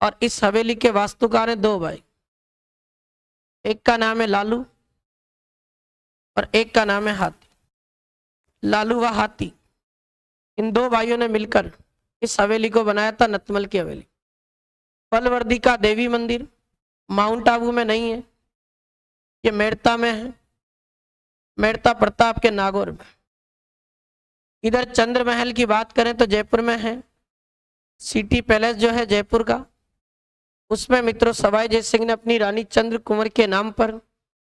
और इस हवेली के वास्तुकार हैं दो भाई, एक का नाम है लालू और एक का नाम है हाथी। लालू व हाथी, इन दो भाइयों ने मिलकर इस हवेली को बनाया था, नतमल की हवेली। पलवर्दी का देवी मंदिर माउंट आबू में नहीं है, ये मेड़ता में है, मेड़ता प्रताप के नागौर में। इधर चंद्र महल की बात करें तो जयपुर में है, सिटी पैलेस जो है जयपुर का, उसमें मित्रों सवाई जय सिंह ने अपनी रानी चंद्र कुंवर के नाम पर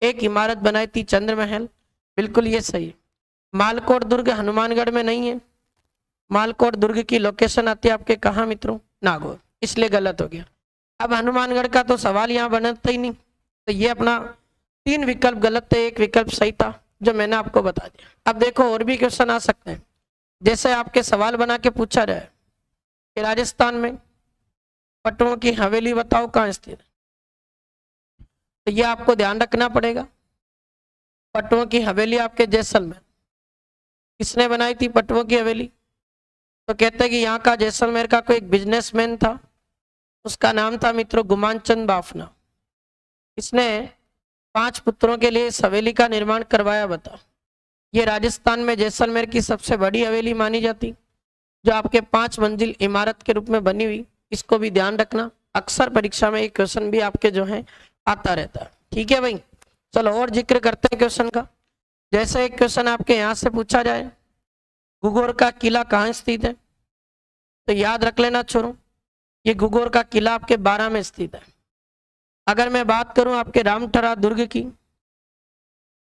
एक इमारत बनाई थी, चंद्र महल। बिल्कुल ये सही है। मालकोट दुर्ग हनुमानगढ़ में नहीं है, मालकोट दुर्ग की लोकेशन आती है आपके कहाँ मित्रों? नागौर, इसलिए गलत हो गया। अब हनुमानगढ़ का तो सवाल यहाँ बनता ही नहीं, तो ये अपना 3 विकल्प गलत थे, एक विकल्प सही था जो मैंने आपको बता दिया। अब देखो और भी क्वेश्चन आ सकते हैं, जैसे आपके सवाल बना के पूछा जाए कि राजस्थान में पटनों की हवेली बताओ कहाँ स्थित है, तो ये आपको ध्यान रखना पड़ेगा। पटनों की हवेली आपके जैसलमेर। किसने बनाई थी पटनों की हवेली? तो कहते हैं कि यहाँ का जैसलमेर का कोई एक बिजनेसमैन था, उसका नाम था मित्रों गुमानचंद बाफना। इसने 5 पुत्रों के लिए इस हवेली का निर्माण करवाया। बताओ, ये राजस्थान में जैसलमेर की सबसे बड़ी हवेली मानी जाती, जो आपके 5 मंजिल इमारत के रूप में बनी हुई। इसको भी ध्यान रखना, अक्सर परीक्षा में एक क्वेश्चन भी आपके जो है आता रहता है, ठीक है भाई। चलो और जिक्र करते हैं क्वेश्चन का। जैसे एक क्वेश्चन आपके यहाँ से पूछा जाए, घुघोर का किला कहाँ स्थित है, तो याद रख लेना छोरो, ये घुघोर का किला आपके 12 में स्थित है। अगर मैं बात करूं आपके रामठरा दुर्ग की,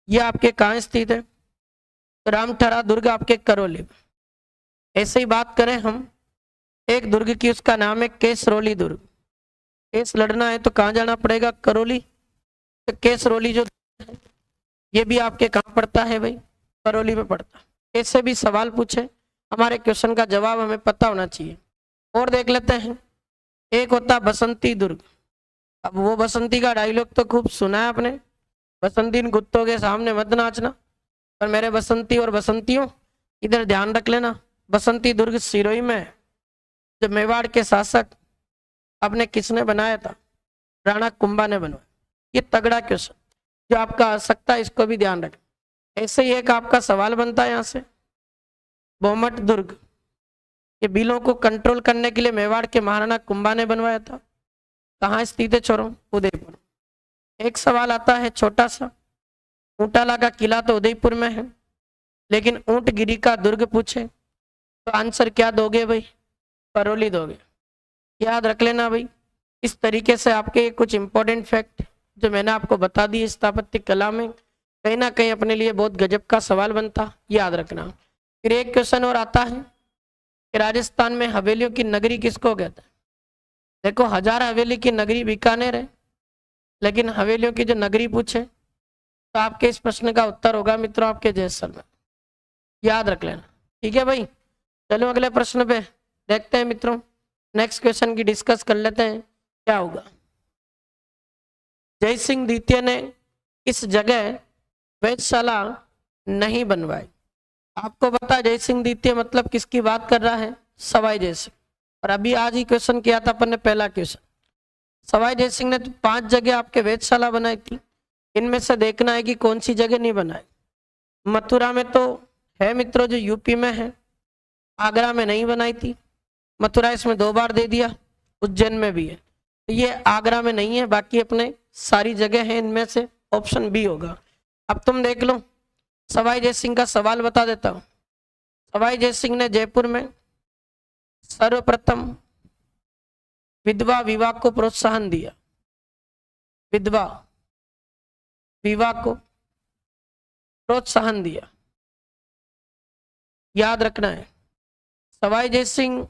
ये आपके कहाँ स्थित है? तो रामठरा दुर्ग आपके करौली में। ऐसे ही बात करें हम एक दुर्ग की, उसका नाम है केसरौली दुर्ग। केस लड़ना है तो कहाँ जाना पड़ेगा? करौली। तो केसरौली जो ये भी आपके कहाँ पड़ता है भाई? करौली में पड़ता। ऐसे भी सवाल पूछे, हमारे क्वेश्चन का जवाब हमें पता होना चाहिए। और देख लेते हैं, एक होता बसंती दुर्ग। अब वो बसंती का डायलॉग तो खूब सुना है आपने, बसंती इन कुत्तों के सामने मत नाचना। पर मेरे बसंती और बसंतियों इधर ध्यान रख लेना, बसंती दुर्ग सिरोही में, जो मेवाड़ के शासक आपने किसने बनाया था? राणा कुंभा ने बनवाया। ये तगड़ा क्वेश्चन जो आपका आ सकता है, इसको भी ध्यान रखें। ऐसे ही एक आपका सवाल बनता है यहाँ से, बोमट दुर्ग, ये बिलों को कंट्रोल करने के लिए मेवाड़ के महाराणा कुंभा ने बनवाया था। कहाँ स्थित है छोरों? उदयपुर। एक सवाल आता है छोटा सा, ऊंटाला का किला तो उदयपुर में है, लेकिन ऊंटगिरी का दुर्ग पूछे तो आंसर क्या दोगे भाई? करौली दोगे। याद रख लेना भाई। इस तरीके से आपके कुछ इंपॉर्टेंट फैक्ट जो मैंने आपको बता दी स्थापत्य कला में, कहीं ना कहीं अपने लिए बहुत गजब का सवाल बनता, याद रखना। फिर एक क्वेश्चन और आता है कि राजस्थान में हवेलियों की नगरी किसको कहते हैं? देखो, 1000 हवेली की नगरी बीकानेर है, लेकिन हवेलियों की जो नगरी पूछे तो आपके इस प्रश्न का उत्तर होगा मित्रों आपके जैसलमेर। याद रख लेना, ठीक है भाई। चलो अगले प्रश्न पे देखते हैं मित्रों, नेक्स्ट क्वेश्चन की डिस्कस कर लेते हैं क्या होगा। जय सिंह द्वितीय ने इस जगह वेधशाला नहीं बनवाई। आपको पता जय सिंह द्वितीय मतलब किसकी बात कर रहा है? सवाई जय सिंह। और अभी आज ही क्वेश्चन किया था अपन ने, पहला क्वेश्चन। सवाई जय सिंह ने तो 5 जगह आपके वेधशाला बनाई थी, इनमें से देखना है कि कौन सी जगह नहीं बनाई। मथुरा में तो है मित्रों, जो यूपी में है। आगरा में नहीं बनाई थी, मथुरा इसमें 2 बार दे दिया, उज्जैन में भी है। तो ये आगरा में नहीं है, बाकी अपने सारी जगह है, इनमें से ऑप्शन बी होगा। अब तुम देख लो, सवाई जय सिंह का सवाल बता देता हूं। सवाई जय सिंह ने जयपुर में सर्वप्रथम विधवा विवाह को प्रोत्साहन दिया। विधवा विवाह को प्रोत्साहन दिया, याद रखना है। सवाई जय सिंह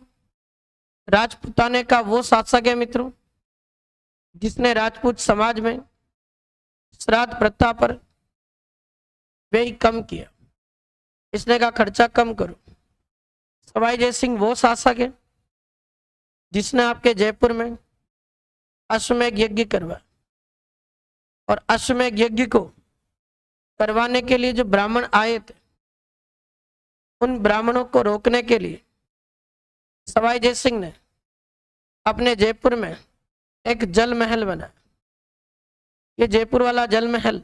राजपूताने का वो शासक है मित्रों, जिसने राजपूत समाज में श्राद्ध प्रथा पर व्यय कम किया। इसने कहा खर्चा कम करो। सवाई जय सिंह वो शासक है जिसने आपके जयपुर में अश्वमेध यज्ञ करवाया, और अश्वमेध यज्ञ को करवाने के लिए जो ब्राह्मण आए थे, उन ब्राह्मणों को रोकने के लिए सवाई जय सिंह ने अपने जयपुर में एक जल महल बनाया। ये जयपुर वाला जल महल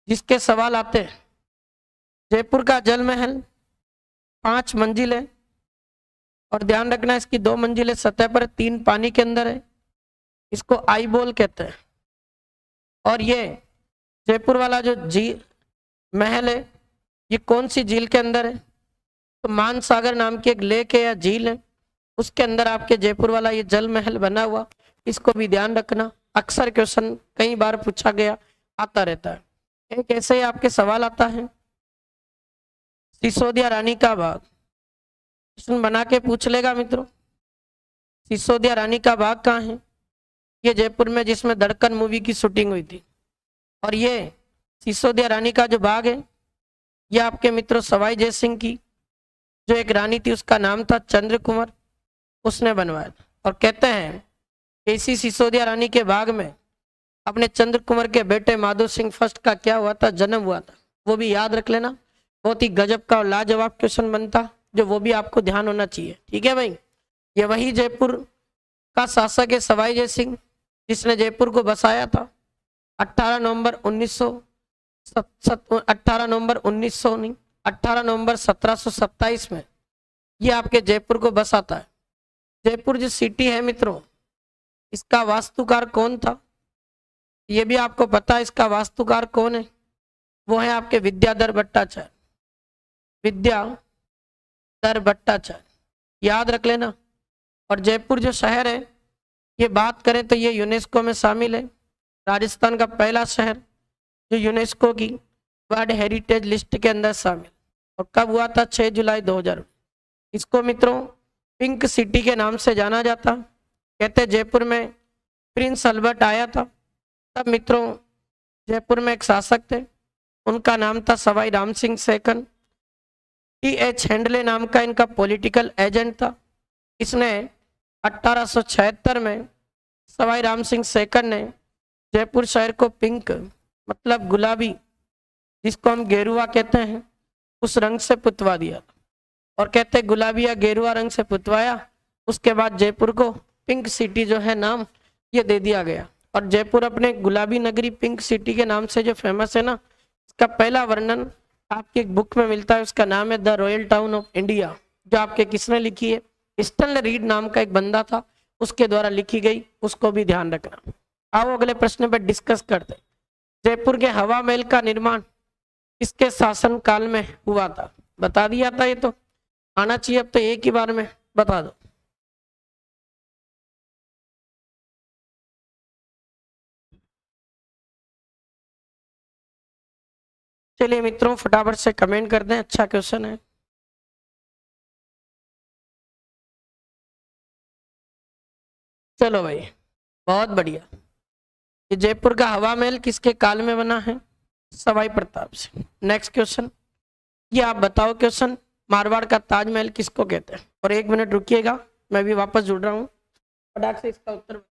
जिसके सवाल आते हैं, जयपुर का जल महल 5 मंजिलें, और ध्यान रखना इसकी 2 मंजिलें सतह पर, 3 पानी के अंदर है। इसको आईबोल कहते हैं। और ये जयपुर वाला जो महल है, ये कौन सी झील के अंदर है? तो मानसागर नाम की एक लेक है या झील है, उसके अंदर आपके जयपुर वाला ये जल महल बना हुआ। इसको भी ध्यान रखना, अक्सर क्वेश्चन कई बार पूछा गया, आता रहता है। एक ऐसे ही आपके सवाल आता है, सिसोदिया रानी का बाग, क्वेश्चन बना के पूछ लेगा मित्रों। सिसोदिया रानी का बाग कहाँ है? ये जयपुर में, जिसमें धड़कन मूवी की शूटिंग हुई थी। और ये सिसोदिया रानी का जो बाग है, ये आपके मित्रों सवाई जय सिंह की जो एक रानी थी, उसका नाम था चंद्र कुंवर, उसने बनवाया था। और कहते हैं कि इसी सिसोदिया रानी के बाग में अपने चंद्र कुंवर के बेटे माधो सिंह फर्स्ट का क्या हुआ था? जन्म हुआ था। वो भी याद रख लेना, बहुत ही गजब का और लाजवाब क्वेश्चन बनता, जो वो भी आपको ध्यान होना चाहिए। ठीक है भाई, ये वही जयपुर का शासक है सवाई जय सिंह, जिसने जयपुर को बसाया था 18 नवंबर 1900 18 नवंबर 1900 नहीं, 18 नवंबर 1727 में ये आपके जयपुर को बसाता है। जयपुर जो सिटी है मित्रों, इसका वास्तुकार कौन था? ये भी आपको पता है, इसका वास्तुकार कौन है? वो है आपके विद्याधर भट्टाचार्य। विद्याधर भट्टाचार्य, याद रख लेना। और जयपुर जो शहर है, ये बात करें तो ये यूनेस्को में शामिल है, राजस्थान का पहला शहर जो यूनेस्को की वर्ल्ड हेरिटेज लिस्ट के अंदर शामिल। और कब हुआ था? 6 जुलाई 2000। इसको मित्रों पिंक सिटी के नाम से जाना जाता। कहते जयपुर में प्रिंस अल्बर्ट आया था, तब मित्रों जयपुर में एक शासक थे, उनका नाम था Sawai Ram Singh second. TH. Handle नाम का इनका पॉलिटिकल एजेंट था। इसने 1876 में सवाई राम सिंह सेकंड ने जयपुर शहर को पिंक, मतलब गुलाबी, जिसको हम गेरुआ कहते हैं, उस रंग से पुतवा दिया। और कहते गुलाबी या गेरुआ रंग से पुतवाया, उसके बाद जयपुर को पिंक सिटी जो है नाम, ये दे दिया गया। और जयपुर अपने गुलाबी नगरी पिंक सिटी के नाम से जो फेमस है ना, इसका पहला वर्णन आपकी एक बुक में मिलता है, उसका नाम है the royal town of India, जो आपके किसने लिखी है? स्टैनली रीड नाम का एक बंदा था, उसके द्वारा लिखी गई, उसको भी ध्यान रखना। आओ अगले प्रश्न पर डिस्कस करते। जयपुर के हवा महल का निर्माण किसके शासन काल में हुआ था? बता दिया था, ये तो आना चाहिए, अब तो एक ही बार में बता दो। चलिए मित्रों फटाफट से कमेंट कर दें, अच्छा क्वेश्चन है। चलो भाई, बहुत बढ़िया। ये जयपुर का हवा महल किसके काल में बना है? सवाई प्रताप से। नेक्स्ट क्वेश्चन, ये आप बताओ क्वेश्चन, मारवाड़ का ताजमहल किसको कहते हैं? और 1 मिनट रुकिएगा, मैं भी वापस जुड़ रहा हूँ, फटाक से इसका उत्तर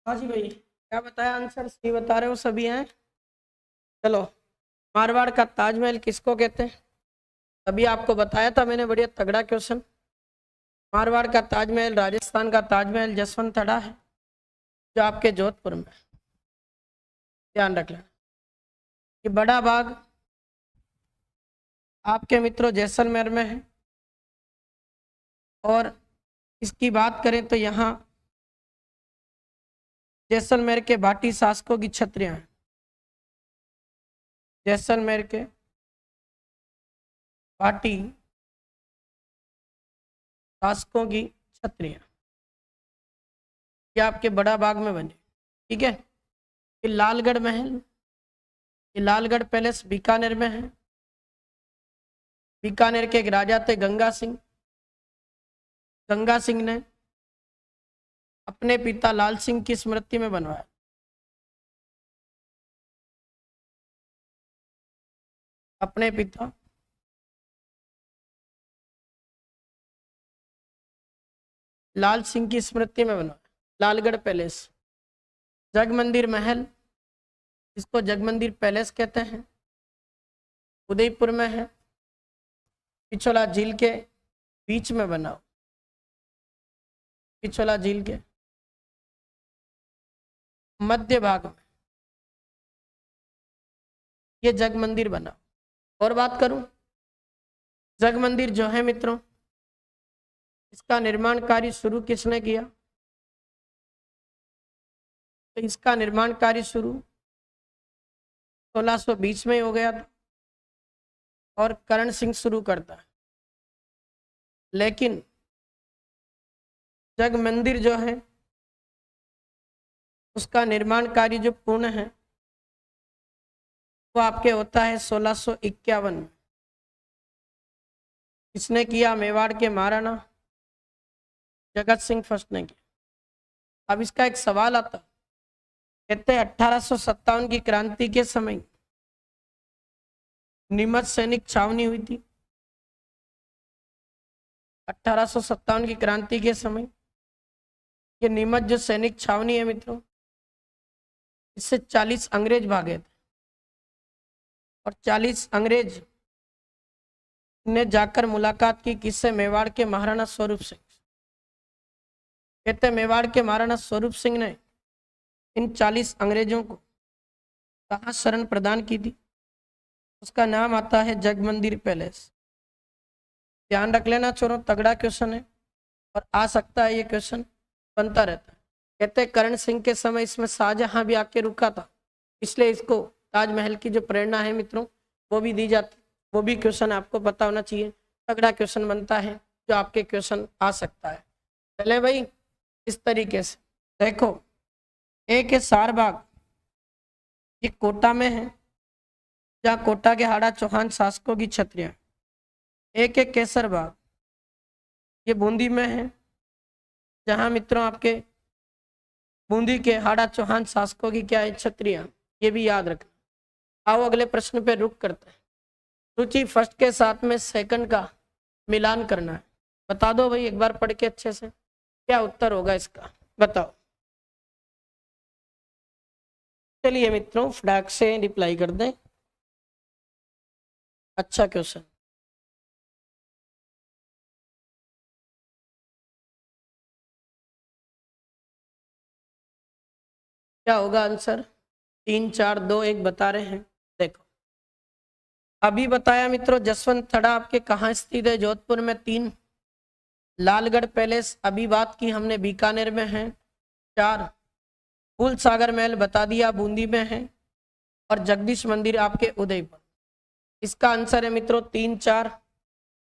हाँ जी भाई, क्या बताया आंसर? सही बता रहे हो सभी हैं। चलो, मारवाड़ का ताजमहल किसको कहते हैं? अभी आपको बताया था मैंने, बढ़िया तगड़ा क्वेश्चन। मारवाड़ का ताजमहल, राजस्थान का ताजमहल जसवंत थड़ा है, जो आपके जोधपुर में है। ध्यान रख लेना। ये बड़ा बाग आपके मित्रों जैसलमेर में है। और इसकी बात करें तो यहाँ जैसलमेर के भाटी शासकों की छत्रियां हैं। जैसलमेर के भाटी शासकों की छत्रियां, ये आपके बड़ा बाग में बने। ठीक है। ये लालगढ़ महल, ये लालगढ़ पैलेस बीकानेर में है। बीकानेर के एक राजा थे गंगा सिंह। गंगा सिंह ने अपने पिता लाल सिंह की स्मृति में बनवाया। अपने पिता लाल सिंह की स्मृति में बनवाया लालगढ़ पैलेस। जगमंदिर महल, इसको जगमंदिर पैलेस कहते हैं, उदयपुर में है। पिछोला झील के बीच में बना। पिछोला झील के मध्य भाग में ये जगमंदिर बना। और बात करूं, जगमंदिर जो है मित्रों, इसका निर्माण कार्य शुरू किसने किया? तो इसका निर्माण कार्य शुरू 1620 में हो गया था और करण सिंह शुरू करता है। लेकिन जगमंदिर जो है उसका निर्माण कार्य जो पूर्ण है वो आपके होता है 1651 में। किसने किया? मेवाड़ के महाराणा जगत सिंह फर्स्ट ने किया। अब इसका एक सवाल आता, कहते हैं 1857 की क्रांति के समय नीमच सैनिक छावनी हुई थी। 1857 की क्रांति के समय ये नीमच जो सैनिक छावनी है मित्रों, इससे 40 अंग्रेज भागे थे। और 40 अंग्रेज ने जाकर मुलाकात की किससे? मेवाड़ के महाराणा स्वरूप सिंह। कहते मेवाड़ के महाराणा स्वरूप सिंह ने इन 40 अंग्रेजों को कहाँ शरण प्रदान की थी? उसका नाम आता है जगमंदिर पैलेस। ध्यान रख लेना छोरो, तगड़ा क्वेश्चन है और आ सकता है ये क्वेश्चन, बनता रहता है। कहते करण सिंह के समय इसमें शाहजहां भी आके रुका था, इसलिए इसको ताजमहल की जो प्रेरणा है मित्रों वो भी दी जाती। वो भी क्वेश्चन आपको पता होना चाहिए, तगड़ा क्वेश्चन बनता है जो आपके क्वेश्चन आ सकता है। चले भाई, इस तरीके से देखो, एक है सारबाग, ये कोटा में है, जहाँ कोटा के हाड़ा चौहान शासकों की छत्रियां। एक है केसर बाग, ये बूंदी में है, जहाँ मित्रों आपके बूंदी के हाड़ा चौहान शासकों की क्या है? छत्रियां। ये भी याद रखना। आओ अगले प्रश्न पे रुक करते हैं। सूची फर्स्ट के साथ में सेकंड का मिलान करना है। बता दो भाई एक बार पढ़ के अच्छे से, क्या उत्तर होगा इसका, बताओ। चलिए मित्रों फटाक से रिप्लाई कर दें। अच्छा क्वेश्चन। क्या होगा आंसर? 3 4 2 1 बता रहे हैं। देखो अभी बताया मित्रों, जसवंत थड़ा आपके कहाँ स्थित है? जोधपुर में। 3 लालगढ़ पैलेस अभी बात की हमने, बीकानेर में है। 4 फूल सागर महल बता दिया, बूंदी में है। और जगदीश मंदिर आपके उदयपुर। इसका आंसर है मित्रों 3 4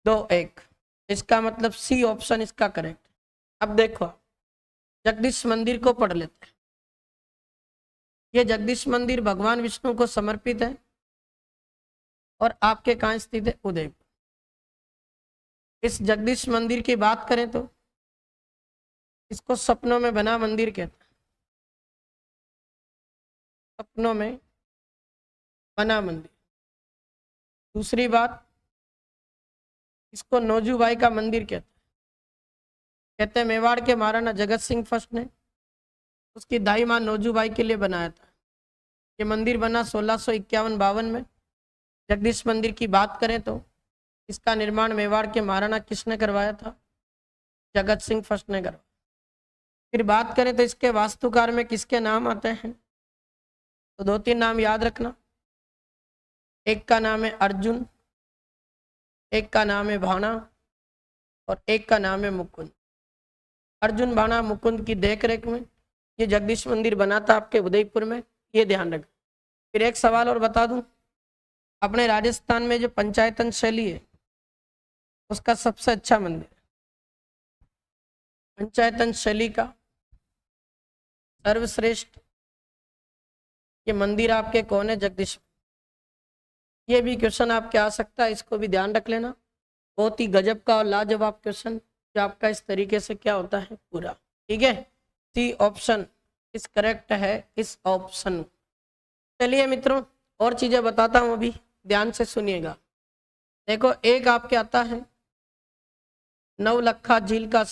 2 1। इसका मतलब सी ऑप्शन इसका करेक्ट। अब देखो जगदीश मंदिर को पढ़ लेते हैं। ये जगदीश मंदिर भगवान विष्णु को समर्पित है और आपके कहाँ स्थित है? उदयपुर। इस जगदीश मंदिर की बात करें तो इसको सपनों में बना मंदिर कहते हैं। सपनों में बना मंदिर। दूसरी बात, इसको नौजूबाई का मंदिर कहते हैं। कहते हैं मेवाड़ के महाराणा जगत सिंह फर्स्ट ने उसकी दाई माँ नौजूबाई के लिए बनाया था। ये मंदिर बना 1651-52 में। जगदीश मंदिर की बात करें तो इसका निर्माण मेवाड़ के महाराणा किसने करवाया था? जगत सिंह फर्स्ट ने करवाया। फिर बात करें तो इसके वास्तुकार में किसके नाम आते हैं? तो 2-3 नाम याद रखना। एक का नाम है अर्जुन, एक का नाम है भाणा और एक का नाम है मुकुंद। अर्जुन, भाणा, मुकुंद की देखरेख में ये जगदीश मंदिर बना था आपके उदयपुर में, ये ध्यान रखें। फिर एक सवाल और बता दूं, अपने राजस्थान में जो पंचायतन शैली है उसका सबसे अच्छा मंदिर, पंचायतन शैली का सर्वश्रेष्ठ ये मंदिर आपके कौन है? जगदीश। ये भी क्वेश्चन आपके आ सकता है, इसको भी ध्यान रख लेना। बहुत ही गजब का और लाजवाब क्वेश्चन जो आपका इस तरीके से क्या होता है पूरा। ठीक है, सी ऑप्शन इस करेक्ट है इस ऑप्शन। चलिए मित्रों, और चीजें बताता हूं, अभी ध्यान से सुनिएगा। देखो, एक आपके आता है नवलखा झील का,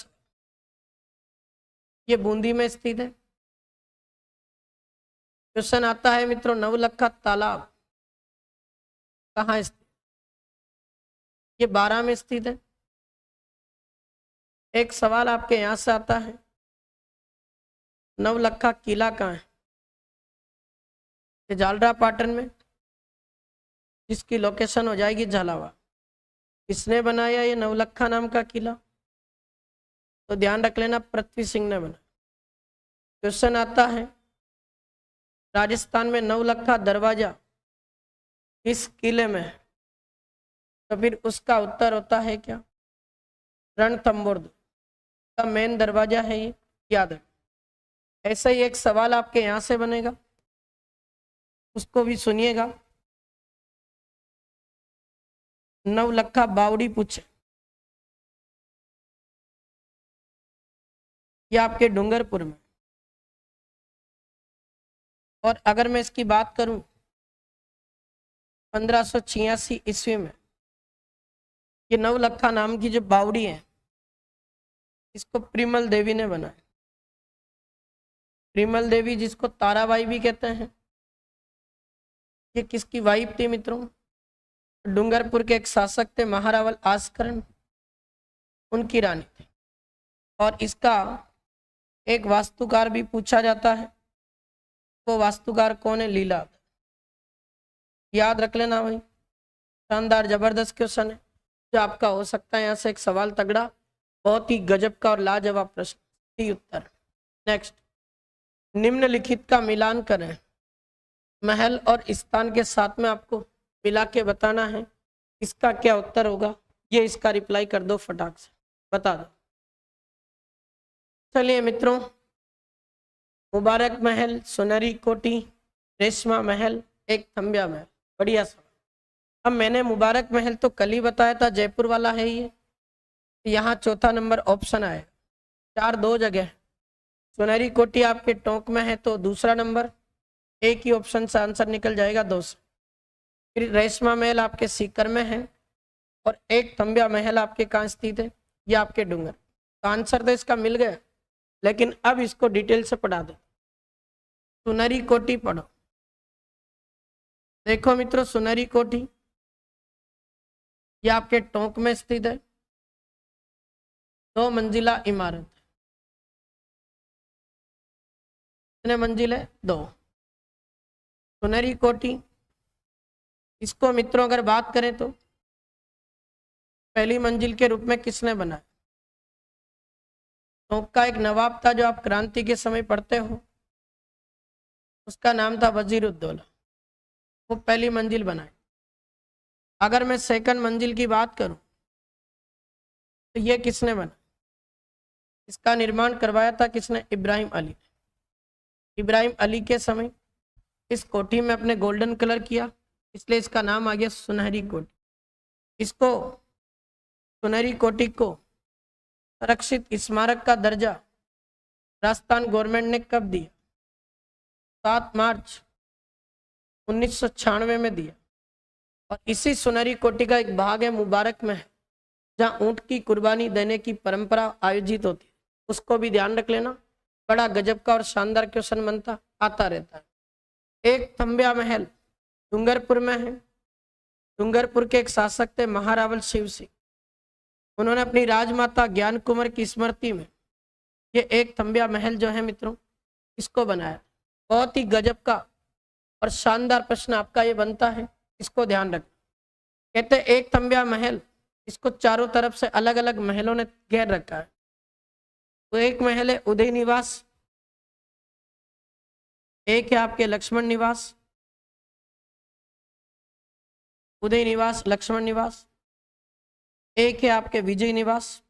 ये बूंदी में स्थित है। क्वेश्चन आता है मित्रों, नवलखा तालाब कहाँ स्थित? ये 12 में स्थित है। एक सवाल आपके यहां से आता है, नवलखा किला कहाँ है? ये जालरा पाटन में, जिसकी लोकेशन हो जाएगी झालावाड़। किसने बनाया ये नवलखा नाम का किला? तो ध्यान रख लेना, पृथ्वी सिंह ने बनाया। क्वेश्चन आता है, राजस्थान में नवलखा दरवाजा इस किले में है? तो फिर उसका उत्तर होता है क्या? रणथंभौर का मेन दरवाजा है ये, याद रख। ऐसा ही एक सवाल आपके यहां से बनेगा, उसको भी सुनिएगा। नवलखा बावड़ी पूछे, ये आपके डूंगरपुर में। और अगर मैं इसकी बात करूं 1586 ईस्वी में, ये नवलखा नाम की जो बावड़ी है इसको प्रिमल देवी ने बनाया। प्रिमल देवी, जिसको ताराबाई भी कहते हैं, ये किसकी वाइफ थी मित्रों? डूंगरपुर के एक शासक थे महारावल आस्करण, उनकी रानी थी। और इसका एक वास्तुकार भी पूछा जाता है, वो वास्तुकार कौन है? लीला। याद रख लेना भाई, शानदार जबरदस्त क्वेश्चन है जो आपका हो सकता है यहाँ से एक सवाल तगड़ा, बहुत ही गजब का और लाजवाब प्रश्न। सही उत्तर। नेक्स्ट, निम्नलिखित का मिलान करें। महल और स्थान के साथ में आपको मिला के बताना है, इसका क्या उत्तर होगा? ये इसका रिप्लाई कर दो फटाक से, बता दो। चलिए मित्रों, मुबारक महल, सुनहरी कोठी, रेशमा महल, एक थंबिया महल। बढ़िया सवाल। अब मैंने मुबारक महल तो कल ही बताया था, जयपुर वाला है ये। यहाँ चौथा नंबर ऑप्शन आए, 4 2 जगह। सुनहरी कोठी आपके टोंक में है तो दूसरा नंबर, एक ही ऑप्शन से आंसर निकल जाएगा 2 से। फिर रेशमा महल आपके सीकर में है और एक थंबिया महल आपके कहाँ स्थित है? ये आपके डूंगर। तो आंसर तो इसका मिल गया, लेकिन अब इसको डिटेल से पढ़ा दो। सुनहरी कोठी पढ़ो। देखो मित्रों, सुनहरी कोठी ये आपके टोंक में स्थित है, 2 मंजिला इमारत। कितने मंजिल है? 2। सुनहरी कोठी, इसको मित्रों अगर बात करें तो पहली मंजिल के रूप में किसने बनाया? टोंक का एक नवाब था जो आप क्रांति के समय पढ़ते हो, उसका नाम था वजीरुद्दौला, वो पहली मंजिल बनाई। अगर मैं सेकंड मंजिल की बात करूं तो ये किसने बना? इसका निर्माण करवाया था किसने? इब्राहिम अली। इब्राहिम अली के समय इस कोठी में अपने गोल्डन कलर किया, इसलिए इसका नाम आ गया सुनहरी कोठी। इसको सुनहरी कोठी को संरक्षित स्मारक का दर्जा राजस्थान गवर्नमेंट ने कब दिया? 7 मार्च 1996 में दिया। और इसी सुनहरी कोठी का एक भाग है मुबारक में, जहां ऊंट की कुर्बानी देने की परंपरा आयोजित होती है, उसको भी ध्यान रख लेना। बड़ा गजब का और शानदार क्वेश्चन बनता आता रहता है। एक थंबिया महल डूंगरपुर में है। डूंगरपुर के एक शासक थे महारावल शिव सिंह। उन्होंने अपनी राजमाता ज्ञान कुंवर की स्मृति में ये एक थंबिया महल जो है मित्रों इसको बनाया। बहुत ही गजब का और शानदार प्रश्न आपका ये बनता है, इसको ध्यान रखना। कहते हैं एक थंबिया महल, इसको चारों तरफ से अलग अलग महलों ने घेर रखा है। तो एक महल है उदय निवास, एक है आपके लक्ष्मण निवास, उदय निवास, लक्ष्मण निवास, एक है आपके विजय निवास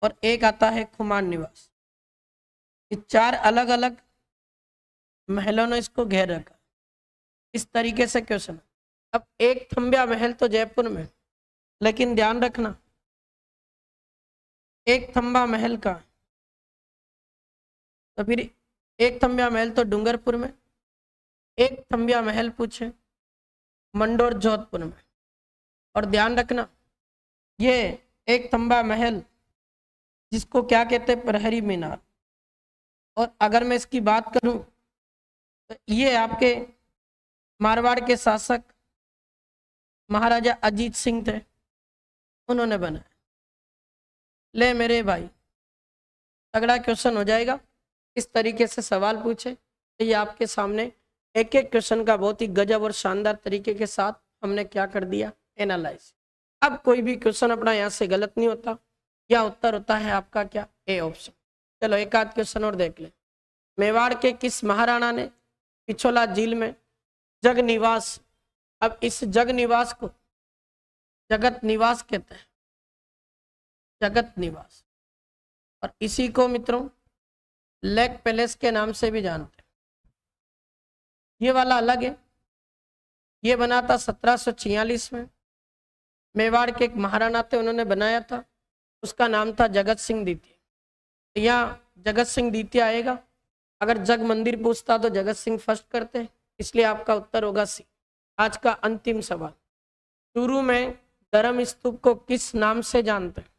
और एक आता है खुमान निवास। ये चार अलग अलग महलों ने इसको घेर रखा। इस तरीके से क्वेश्चन। अब एक थंबिया महल तो जयपुर में, लेकिन ध्यान रखना एक थंबा महल का, तो फिर एक थंबिया महल तो डूंगरपुर में, एक थंबिया महल पूछे मंडोर जोधपुर में। और ध्यान रखना ये एक थंबा महल जिसको क्या कहते हैं प्रहरी मीनार। और अगर मैं इसकी बात करूं तो ये आपके मारवाड़ के शासक महाराजा अजीत सिंह थे, उन्होंने बनाया। ले मेरे भाई तगड़ा क्वेश्चन हो जाएगा। इस तरीके से सवाल पूछे तो ये आपके सामने एक एक क्वेश्चन का बहुत ही गजब और शानदार तरीके के साथ हमने क्या कर दिया, एनालाइज। अब कोई भी क्वेश्चन अपना यहाँ से गलत नहीं होता, या उत्तर होता है आपका क्या, ए ऑप्शन। चलो एक आध क्वेश्चन और देख ले। मेवाड़ के किस महाराणा ने पिछोला झील में जग निवास, अब इस जग निवास को जगत निवास कहते हैं, जगत निवास, और इसी को मित्रों लेक पैलेस के नाम से भी जानते हैं। ये वाला अलग है, ये बना था 1746 में। मेवाड़ के एक महाराणा थे, उन्होंने बनाया था, उसका नाम था जगत सिंह द्वितीय। तो यहाँ जगत सिंह द्वितीय आएगा। अगर जग मंदिर पूछता तो जगत सिंह फर्स्ट करते, इसलिए आपका उत्तर होगा सी। आज का अंतिम सवाल, चूरू में धर्म स्तूप को किस नाम से जानते हैं?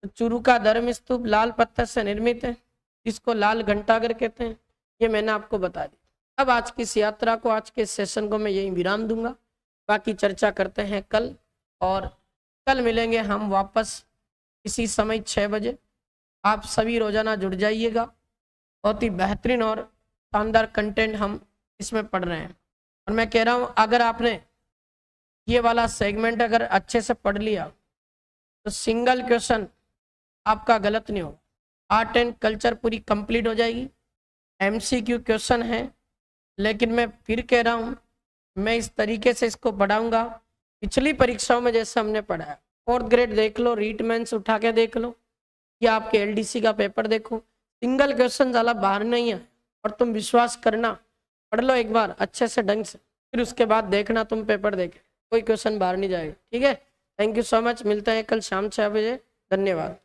तो चूरू का धर्म स्तूप लाल पत्थर से निर्मित है, जिसको लाल घंटाघर कहते हैं। ये मैंने आपको बता दिया। अब आज की इस यात्रा को, आज के इस सेशन को मैं यही विराम दूंगा। बाकी चर्चा करते हैं कल, और कल मिलेंगे हम वापस इसी समय 6 बजे। आप सभी रोजाना जुड़ जाइएगा। बहुत ही बेहतरीन और शानदार कंटेंट हम इसमें पढ़ रहे हैं। और मैं कह रहा हूँ अगर आपने ये वाला सेगमेंट अगर अच्छे से पढ़ लिया तो सिंगल क्वेश्चन आपका गलत नहीं होगा। आर्ट एंड कल्चर पूरी कंप्लीट हो जाएगी। MCQ क्वेश्चन है, लेकिन मैं फिर कह रहा हूँ मैं इस तरीके से इसको पढ़ाऊंगा पिछली परीक्षाओं में जैसे हमने पढ़ाया। 4th ग्रेड देख लो, रीट मेंस उठा के देख लो, या आपके LDC का पेपर देखो, सिंगल क्वेश्चन ज़्यादा बाहर नहीं है। और तुम विश्वास करना, पढ़ लो एक बार अच्छे से ढंग से, फिर उसके बाद देखना तुम पेपर देखे, कोई क्वेश्चन बाहर नहीं जाएगा। ठीक है, थैंक यू सो मच। मिलते हैं कल शाम 6 बजे। धन्यवाद।